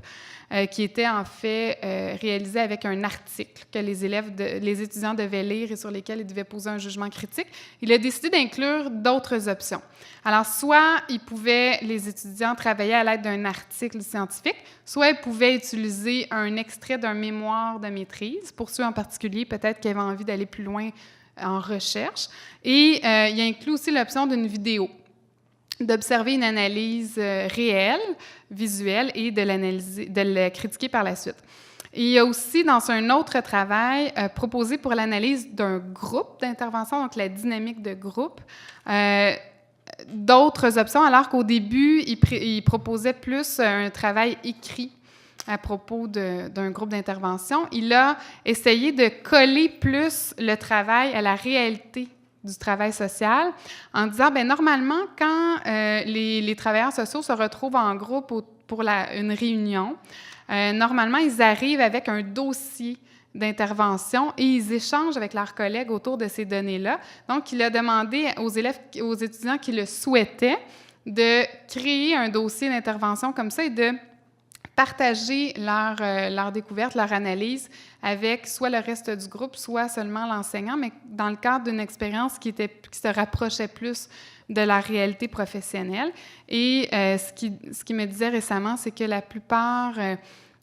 qui était en fait réalisée avec un article que les étudiants devaient lire et sur lesquels ils devaient poser un jugement critique. Il a décidé d'inclure d'autres options. Alors, soit les étudiants travaillaient à l'aide d'un article scientifique, soit ils pouvaient utiliser un extrait d'un mémoire de maîtrise, pour ceux en particulier peut-être qui avaient envie d'aller plus loin en recherche. Et il inclut aussi l'option d'une vidéo, d'observer une analyse réelle, visuelle, et de le critiquer par la suite. Et il y a aussi, dans un autre travail, proposé pour l'analyse d'un groupe d'intervention, donc la dynamique de groupe, d'autres options, alors qu'au début, il proposait plus un travail écrit à propos d'un groupe d'intervention. Il a essayé de coller plus le travail à la réalité du travail social, en disant, bien, normalement, quand les travailleurs sociaux se retrouvent en groupe pour une réunion, normalement, ils arrivent avec un dossier d'intervention et ils échangent avec leurs collègues autour de ces données-là. Donc, il a demandé aux étudiants qui le souhaitaient de créer un dossier d'intervention comme ça et de partager leur découverte, leur analyse avec soit le reste du groupe, soit seulement l'enseignant, mais dans le cadre d'une expérience qui se rapprochait plus de la réalité professionnelle. Et ce qui me disait récemment, c'est que la plupart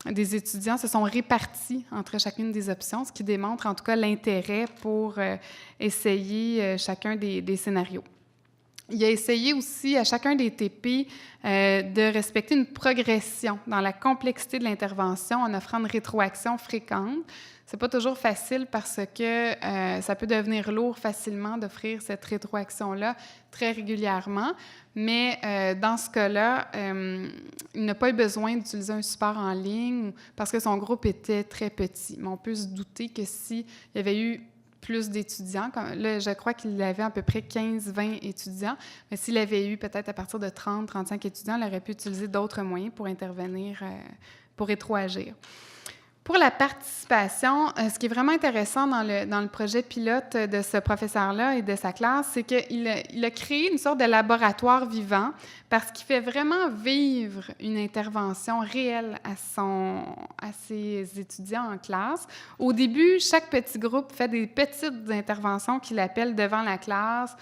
des étudiants se sont répartis entre chacune des options, ce qui démontre en tout cas l'intérêt pour essayer chacun des scénarios. Il a essayé aussi, à chacun des TP, de respecter une progression dans la complexité de l'intervention en offrant une rétroaction fréquente. C'est pas toujours facile parce que ça peut devenir lourd facilement d'offrir cette rétroaction-là très régulièrement, mais dans ce cas-là, il n'a pas eu besoin d'utiliser un support en ligne parce que son groupe était très petit. Mais on peut se douter que s'il y avait eu plus d'étudiants. Là, je crois qu'il avait à peu près 15-20 étudiants. Mais s'il avait eu peut-être à partir de 30-35 étudiants, il aurait pu utiliser d'autres moyens pour intervenir, pour rétroagir. Pour la participation, ce qui est vraiment intéressant dans le projet pilote de ce professeur-là et de sa classe, c'est qu'il a créé une sorte de laboratoire vivant parce qu'il fait vraiment vivre une intervention réelle à ses étudiants en classe. Au début, chaque petit groupe fait des petites interventions qu'il appelle devant la classe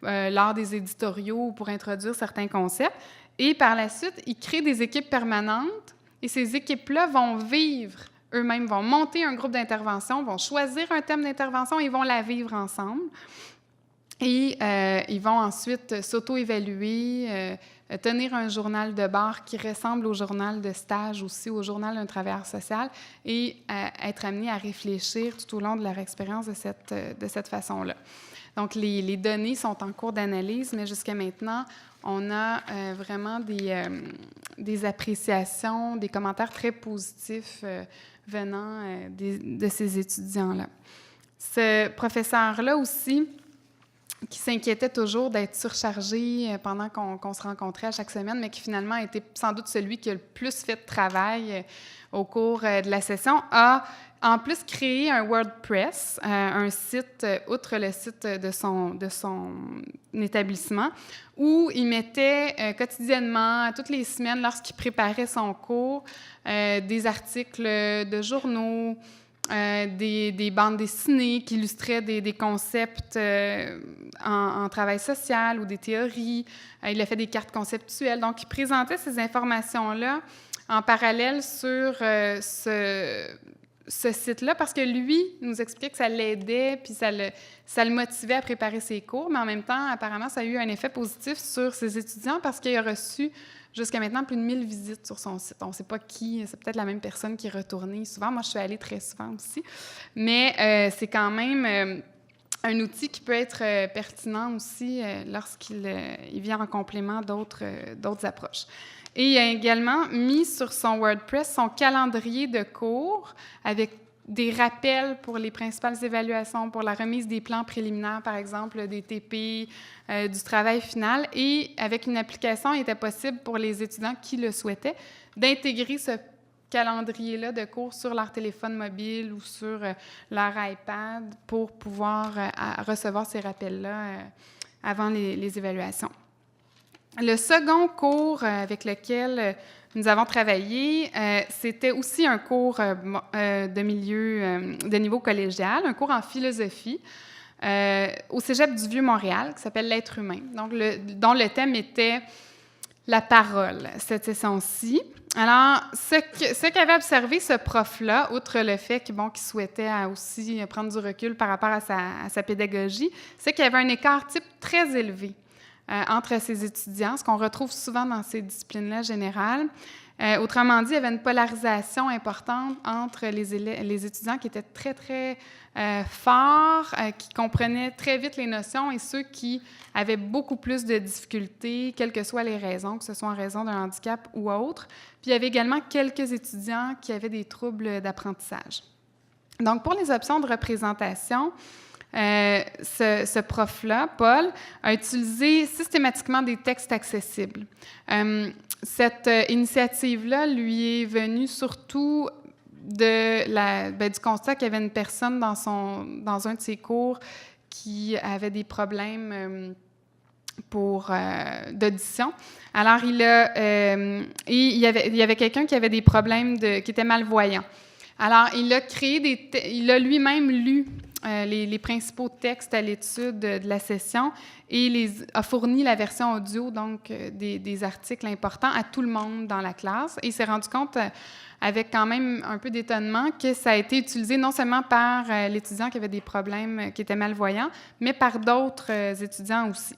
lors des éditoriaux ou pour introduire certains concepts. Et par la suite, ils créent des équipes permanentes et ces équipes-là vont vivre eux-mêmes, vont monter un groupe d'intervention, vont choisir un thème d'intervention et vont la vivre ensemble. Et ils vont ensuite s'auto-évaluer, tenir un journal de bord qui ressemble au journal de stage aussi, au journal d'un travailleur social, et être amenés à réfléchir tout au long de leur expérience de cette façon-là. Donc, les données sont en cours d'analyse, mais jusqu'à maintenant, on a vraiment des appréciations, des commentaires très positifs venant de ces étudiants-là. Ce professeur-là aussi, qui s'inquiétait toujours d'être surchargé pendant qu'on se rencontrait à chaque semaine, mais qui finalement était sans doute celui qui a le plus fait de travail au cours de la session, a en plus créé un WordPress, un site, outre le site de son établissement, où il mettait quotidiennement, toutes les semaines, lorsqu'il préparait son cours, des articles de journaux, des bandes dessinées qui illustraient des concepts en travail social ou des théories. Il a fait des cartes conceptuelles. Donc, il présentait ces informations-là en parallèle sur ce site-là parce que lui nous expliquait que ça l'aidait puis ça le motivait à préparer ses cours, mais en même temps, apparemment, ça a eu un effet positif sur ses étudiants parce qu'il a reçu jusqu'à maintenant plus de 1000 visites sur son site. On ne sait pas qui, c'est peut-être la même personne qui est retournée souvent. Moi, je suis allée très souvent aussi. Mais c'est quand même un outil qui peut être pertinent aussi lorsqu'il vient en complément d'autres approches. Et il a également mis sur son WordPress son calendrier de cours avec des rappels pour les principales évaluations, pour la remise des plans préliminaires, par exemple, des TP, du travail final. Et avec une application, il était possible pour les étudiants qui le souhaitaient d'intégrer ce calendrier-là de cours sur leur téléphone mobile ou sur leur iPad pour pouvoir recevoir ces rappels-là avant les évaluations. Le second cours avec lequel nous avons travaillé, c'était aussi un cours de niveau collégial, un cours en philosophie au Cégep du Vieux-Montréal qui s'appelle « L'être humain », donc dont le thème était la parole, cette session-ci. Alors, ce qu'avait observé ce prof-là, outre le fait qu'il souhaitait aussi prendre du recul par rapport à sa pédagogie, c'est qu'il y avait un écart type très élevé entre ses étudiants, ce qu'on retrouve souvent dans ces disciplines-là générales. Autrement dit, il y avait une polarisation importante entre les étudiants qui étaient très, très forts, qui comprenaient très vite les notions, et ceux qui avaient beaucoup plus de difficultés, quelles que soient les raisons, que ce soit en raison d'un handicap ou autre. Puis il y avait également quelques étudiants qui avaient des troubles d'apprentissage. Donc, pour les options de représentation, ce prof-là, Paul, a utilisé systématiquement des textes accessibles. Cette initiative-là lui est venue surtout du constat qu'il y avait une personne dans un de ses cours qui avait des problèmes d'audition. Alors, il y avait quelqu'un qui avait des problèmes qui était malvoyant. Alors, il a lui-même lu les principaux textes à l'étude de la session et a fourni la version audio, donc des articles importants à tout le monde dans la classe. Et il s'est rendu compte, avec quand même un peu d'étonnement, que ça a été utilisé non seulement par l'étudiant qui avait des problèmes, qui était malvoyant, mais par d'autres étudiants aussi.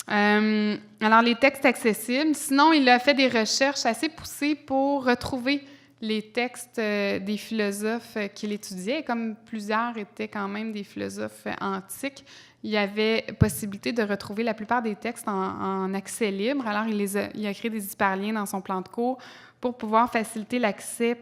Alors, les textes accessibles. Sinon, il a fait des recherches assez poussées pour retrouver les textes des philosophes qu'il étudiait. Comme plusieurs étaient quand même des philosophes antiques, il y avait possibilité de retrouver la plupart des textes en accès libre. Alors, il a créé des hyperliens dans son plan de cours pour pouvoir faciliter l'accès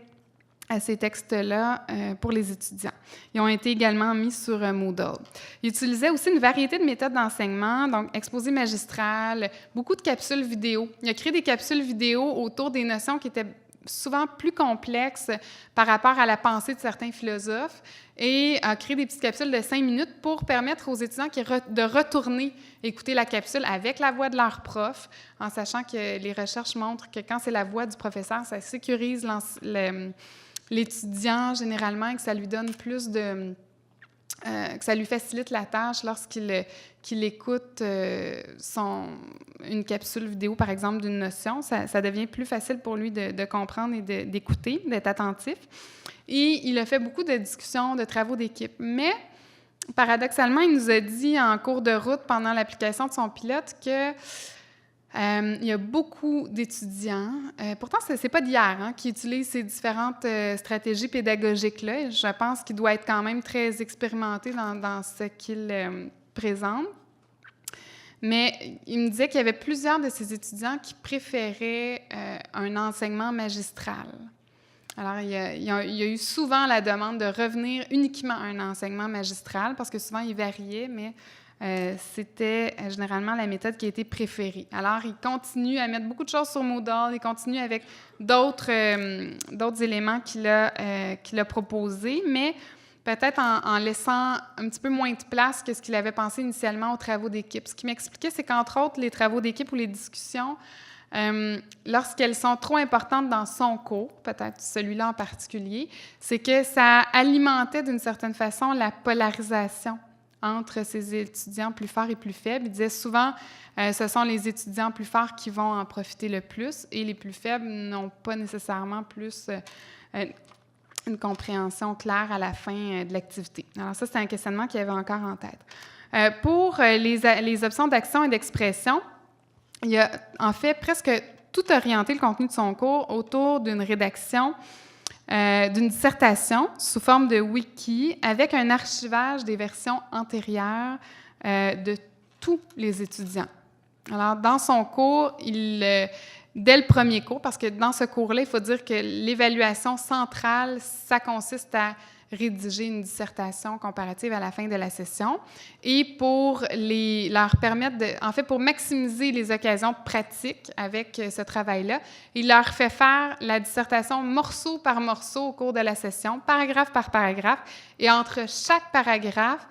à ces textes-là pour les étudiants. Ils ont été également mis sur Moodle. Il utilisait aussi une variété de méthodes d'enseignement, donc exposé magistral, beaucoup de capsules vidéo. Il a créé des capsules vidéo autour des notions qui étaient souvent plus complexes par rapport à la pensée de certains philosophes et a créé des petites capsules de 5 minutes pour permettre aux étudiants de retourner écouter la capsule avec la voix de leur prof, en sachant que les recherches montrent que quand c'est la voix du professeur, ça sécurise l'étudiant généralement et que ça lui donne plus que ça lui facilite la tâche qu'il écoute une capsule vidéo, par exemple, d'une notion. Ça devient plus facile pour lui de comprendre et d'écouter, d'être attentif. Et il a fait beaucoup de discussions, de travaux d'équipe. Mais, paradoxalement, il nous a dit en cours de route, pendant l'application de son pilote, que il y a beaucoup d'étudiants, pourtant c'est pas d'hier, qui utilisent ces différentes stratégies pédagogiques-là. Je pense qu'il doit être quand même très expérimenté dans ce qu'il présente. Mais il me disait qu'il y avait plusieurs de ces étudiants qui préféraient un enseignement magistral. Alors, il y a eu souvent la demande de revenir uniquement à un enseignement magistral, parce que souvent il variait, mais c'était généralement la méthode qui a été préférée. Alors, il continue à mettre beaucoup de choses sur Moodle, il continue avec d'autres éléments qu'il a proposés, mais peut-être en laissant un petit peu moins de place que ce qu'il avait pensé initialement aux travaux d'équipe. Ce qu'il m'expliquait, c'est qu'entre autres, les travaux d'équipe ou les discussions, lorsqu'elles sont trop importantes dans son cours, peut-être celui-là en particulier, c'est que ça alimentait d'une certaine façon la polarisation entre ces étudiants plus forts et plus faibles. Il disait souvent, ce sont les étudiants plus forts qui vont en profiter le plus et les plus faibles n'ont pas nécessairement plus une compréhension claire à la fin de l'activité. Alors ça, c'est un questionnement qu'il avait encore en tête. Pour les options d'action et d'expression, il a en fait presque tout orienté le contenu de son cours autour d'une rédaction d'une dissertation sous forme de wiki avec un archivage des versions antérieures de tous les étudiants. Alors, dans son cours, dès le premier cours, parce que dans ce cours-là, il faut dire que l'évaluation centrale, ça consiste à rédiger une dissertation comparative à la fin de la session. Et pour leur permettre pour maximiser les occasions pratiques avec ce travail-là, il leur fait faire la dissertation morceau par morceau au cours de la session, paragraphe par paragraphe. Et entre chaque paragraphe,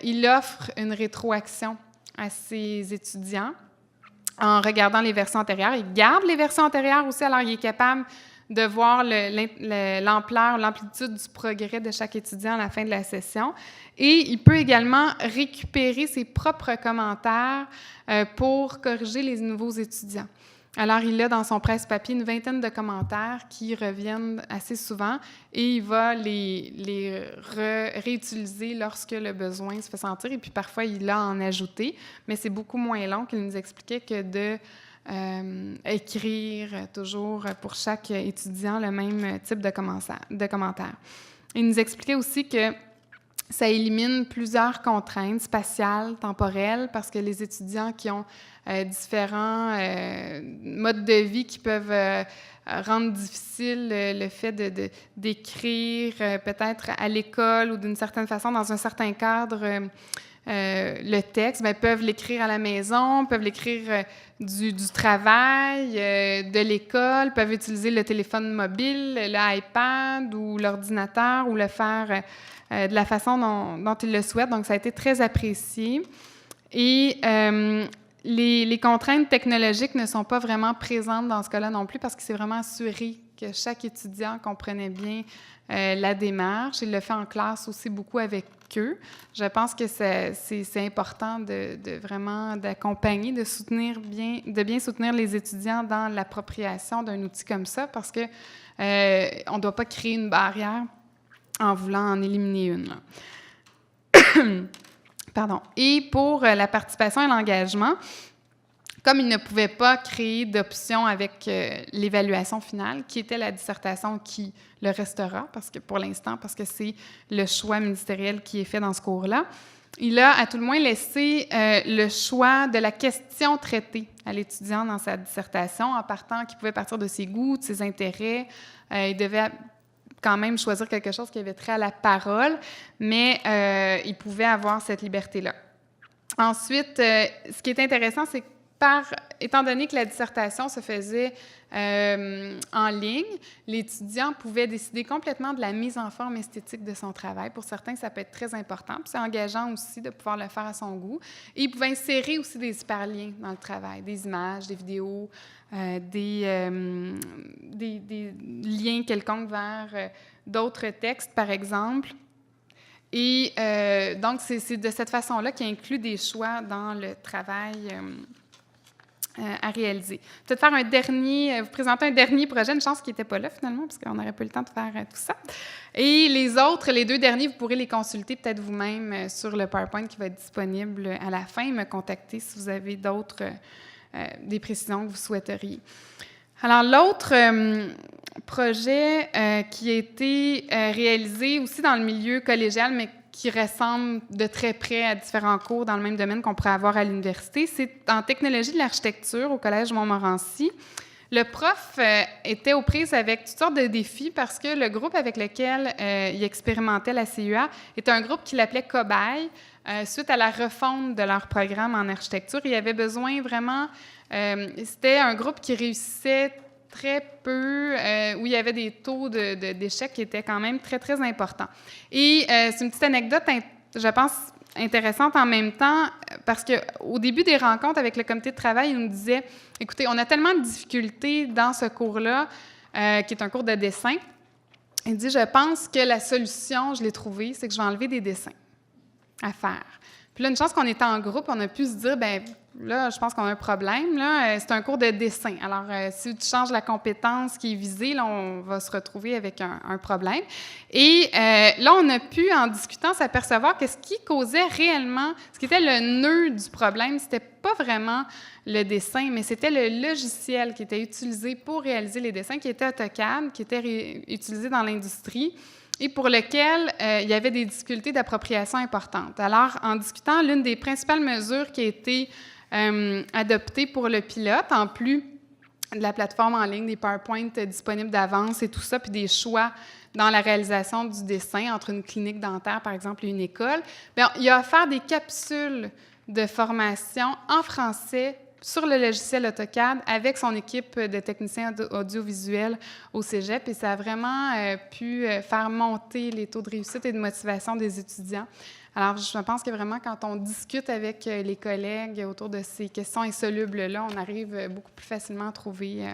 il offre une rétroaction à ses étudiants en regardant les versions antérieures. Il garde les versions antérieures aussi, alors il est capable de voir l'ampleur, l'amplitude du progrès de chaque étudiant à la fin de la session. Et il peut également récupérer ses propres commentaires pour corriger les nouveaux étudiants. Alors, il a dans son presse-papier une vingtaine de commentaires qui reviennent assez souvent et il va les réutiliser lorsque le besoin se fait sentir. Et puis, parfois, il a en ajouté, mais c'est beaucoup moins long qu'il nous expliquait que de écrire toujours pour chaque étudiant le même type de commentaires. Il nous expliquait aussi que ça élimine plusieurs contraintes spatiales, temporelles, parce que les étudiants qui ont différents modes de vie qui peuvent rendre difficile le fait d'écrire peut-être à l'école ou d'une certaine façon, dans un certain cadre, le texte, peuvent l'écrire à la maison, peuvent l'écrire du travail, de l'école, peuvent utiliser le téléphone mobile, l'iPad ou l'ordinateur ou le faire de la façon dont ils le souhaitent. Donc, ça a été très apprécié. Et les contraintes technologiques ne sont pas vraiment présentes dans ce cas-là non plus parce qu'il s'est vraiment assuré que chaque étudiant comprenait bien la démarche. Il le fait en classe aussi beaucoup avec eux. Je pense que c'est important de vraiment d'accompagner, de bien soutenir les étudiants dans l'appropriation d'un outil comme ça parce que on ne doit pas créer une barrière en voulant en éliminer une. Pardon. Et pour la participation et l'engagement, comme il ne pouvait pas créer d'option avec l'évaluation finale, qui était la dissertation qui le restera, pour l'instant, parce que c'est le choix ministériel qui est fait dans ce cours-là, il a à tout le moins laissé le choix de la question traitée à l'étudiant dans sa dissertation, en partant qu'il pouvait partir de ses goûts, de ses intérêts. Il devait quand même choisir quelque chose qui avait trait à la parole, mais il pouvait avoir cette liberté-là. Ensuite, ce qui est intéressant, c'est que étant donné que la dissertation se faisait en ligne, l'étudiant pouvait décider complètement de la mise en forme esthétique de son travail. Pour certains, ça peut être très important. Puis c'est engageant aussi de pouvoir le faire à son goût. Et il pouvait insérer aussi des hyperliens dans le travail, des images, des vidéos, des liens quelconques vers d'autres textes, par exemple. Et donc, c'est de cette façon-là qu'il inclut des choix dans le travail à réaliser. Peut-être faire vous présenter un dernier projet, une chance qu'il n'était pas là finalement, parce qu'on n'aurait pas eu le temps de faire tout ça. Et les 2 derniers, vous pourrez les consulter peut-être vous-même sur le PowerPoint qui va être disponible à la fin et me contacter si vous avez des précisions que vous souhaiteriez. Alors, l'autre projet qui a été réalisé aussi dans le milieu collégial, mais qui ressemble de très près à différents cours dans le même domaine qu'on pourrait avoir à l'université, c'est en technologie de l'architecture au Collège Montmorency. Le prof était aux prises avec toutes sortes de défis parce que le groupe avec lequel il expérimentait la CUA était un groupe qu'il appelait Cobaye, suite à la refonte de leur programme en architecture. Il y avait besoin vraiment... c'était un groupe qui réussissait très peu, où il y avait des taux d'échec qui étaient quand même très, très importants. Et c'est une petite anecdote, je pense, intéressante en même temps, parce qu'au début des rencontres avec le comité de travail, il nous disait, écoutez, on a tellement de difficultés dans ce cours-là, qui est un cours de dessin. Il dit, je pense que la solution, je l'ai trouvée, c'est que je vais enlever des dessins à faire. Puis là, une chance qu'on était en groupe, on a pu se dire, bien, là, je pense qu'on a un problème. Là, c'est un cours de dessin. Alors, si tu changes la compétence qui est visée, là, on va se retrouver avec un problème. Et là, on a pu, en discutant, s'apercevoir que ce qui causait réellement, ce qui était le nœud du problème, c'était pas vraiment le dessin, mais c'était le logiciel qui était utilisé pour réaliser les dessins, qui était AutoCAD, qui était utilisé dans l'industrie, et pour lequel il y avait des difficultés d'appropriation importantes. Alors, en discutant, l'une des principales mesures qui a été adoptée pour le pilote, en plus de la plateforme en ligne, des PowerPoint disponibles d'avance et tout ça, puis des choix dans la réalisation du dessin entre une clinique dentaire, par exemple, et une école, bien, il a offert des capsules de formation en français sur le logiciel AutoCAD avec son équipe de techniciens audiovisuels au cégep, et ça a vraiment pu faire monter les taux de réussite et de motivation des étudiants. Alors, je pense que vraiment, quand on discute avec les collègues autour de ces questions insolubles-là, on arrive beaucoup plus facilement à trouver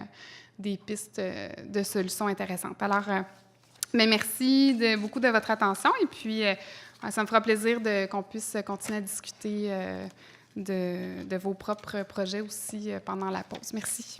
des pistes de solutions intéressantes. Alors, bien, merci beaucoup de votre attention, et puis ça me fera plaisir qu'on puisse continuer à discuter de vos propres projets aussi pendant la pause. Merci.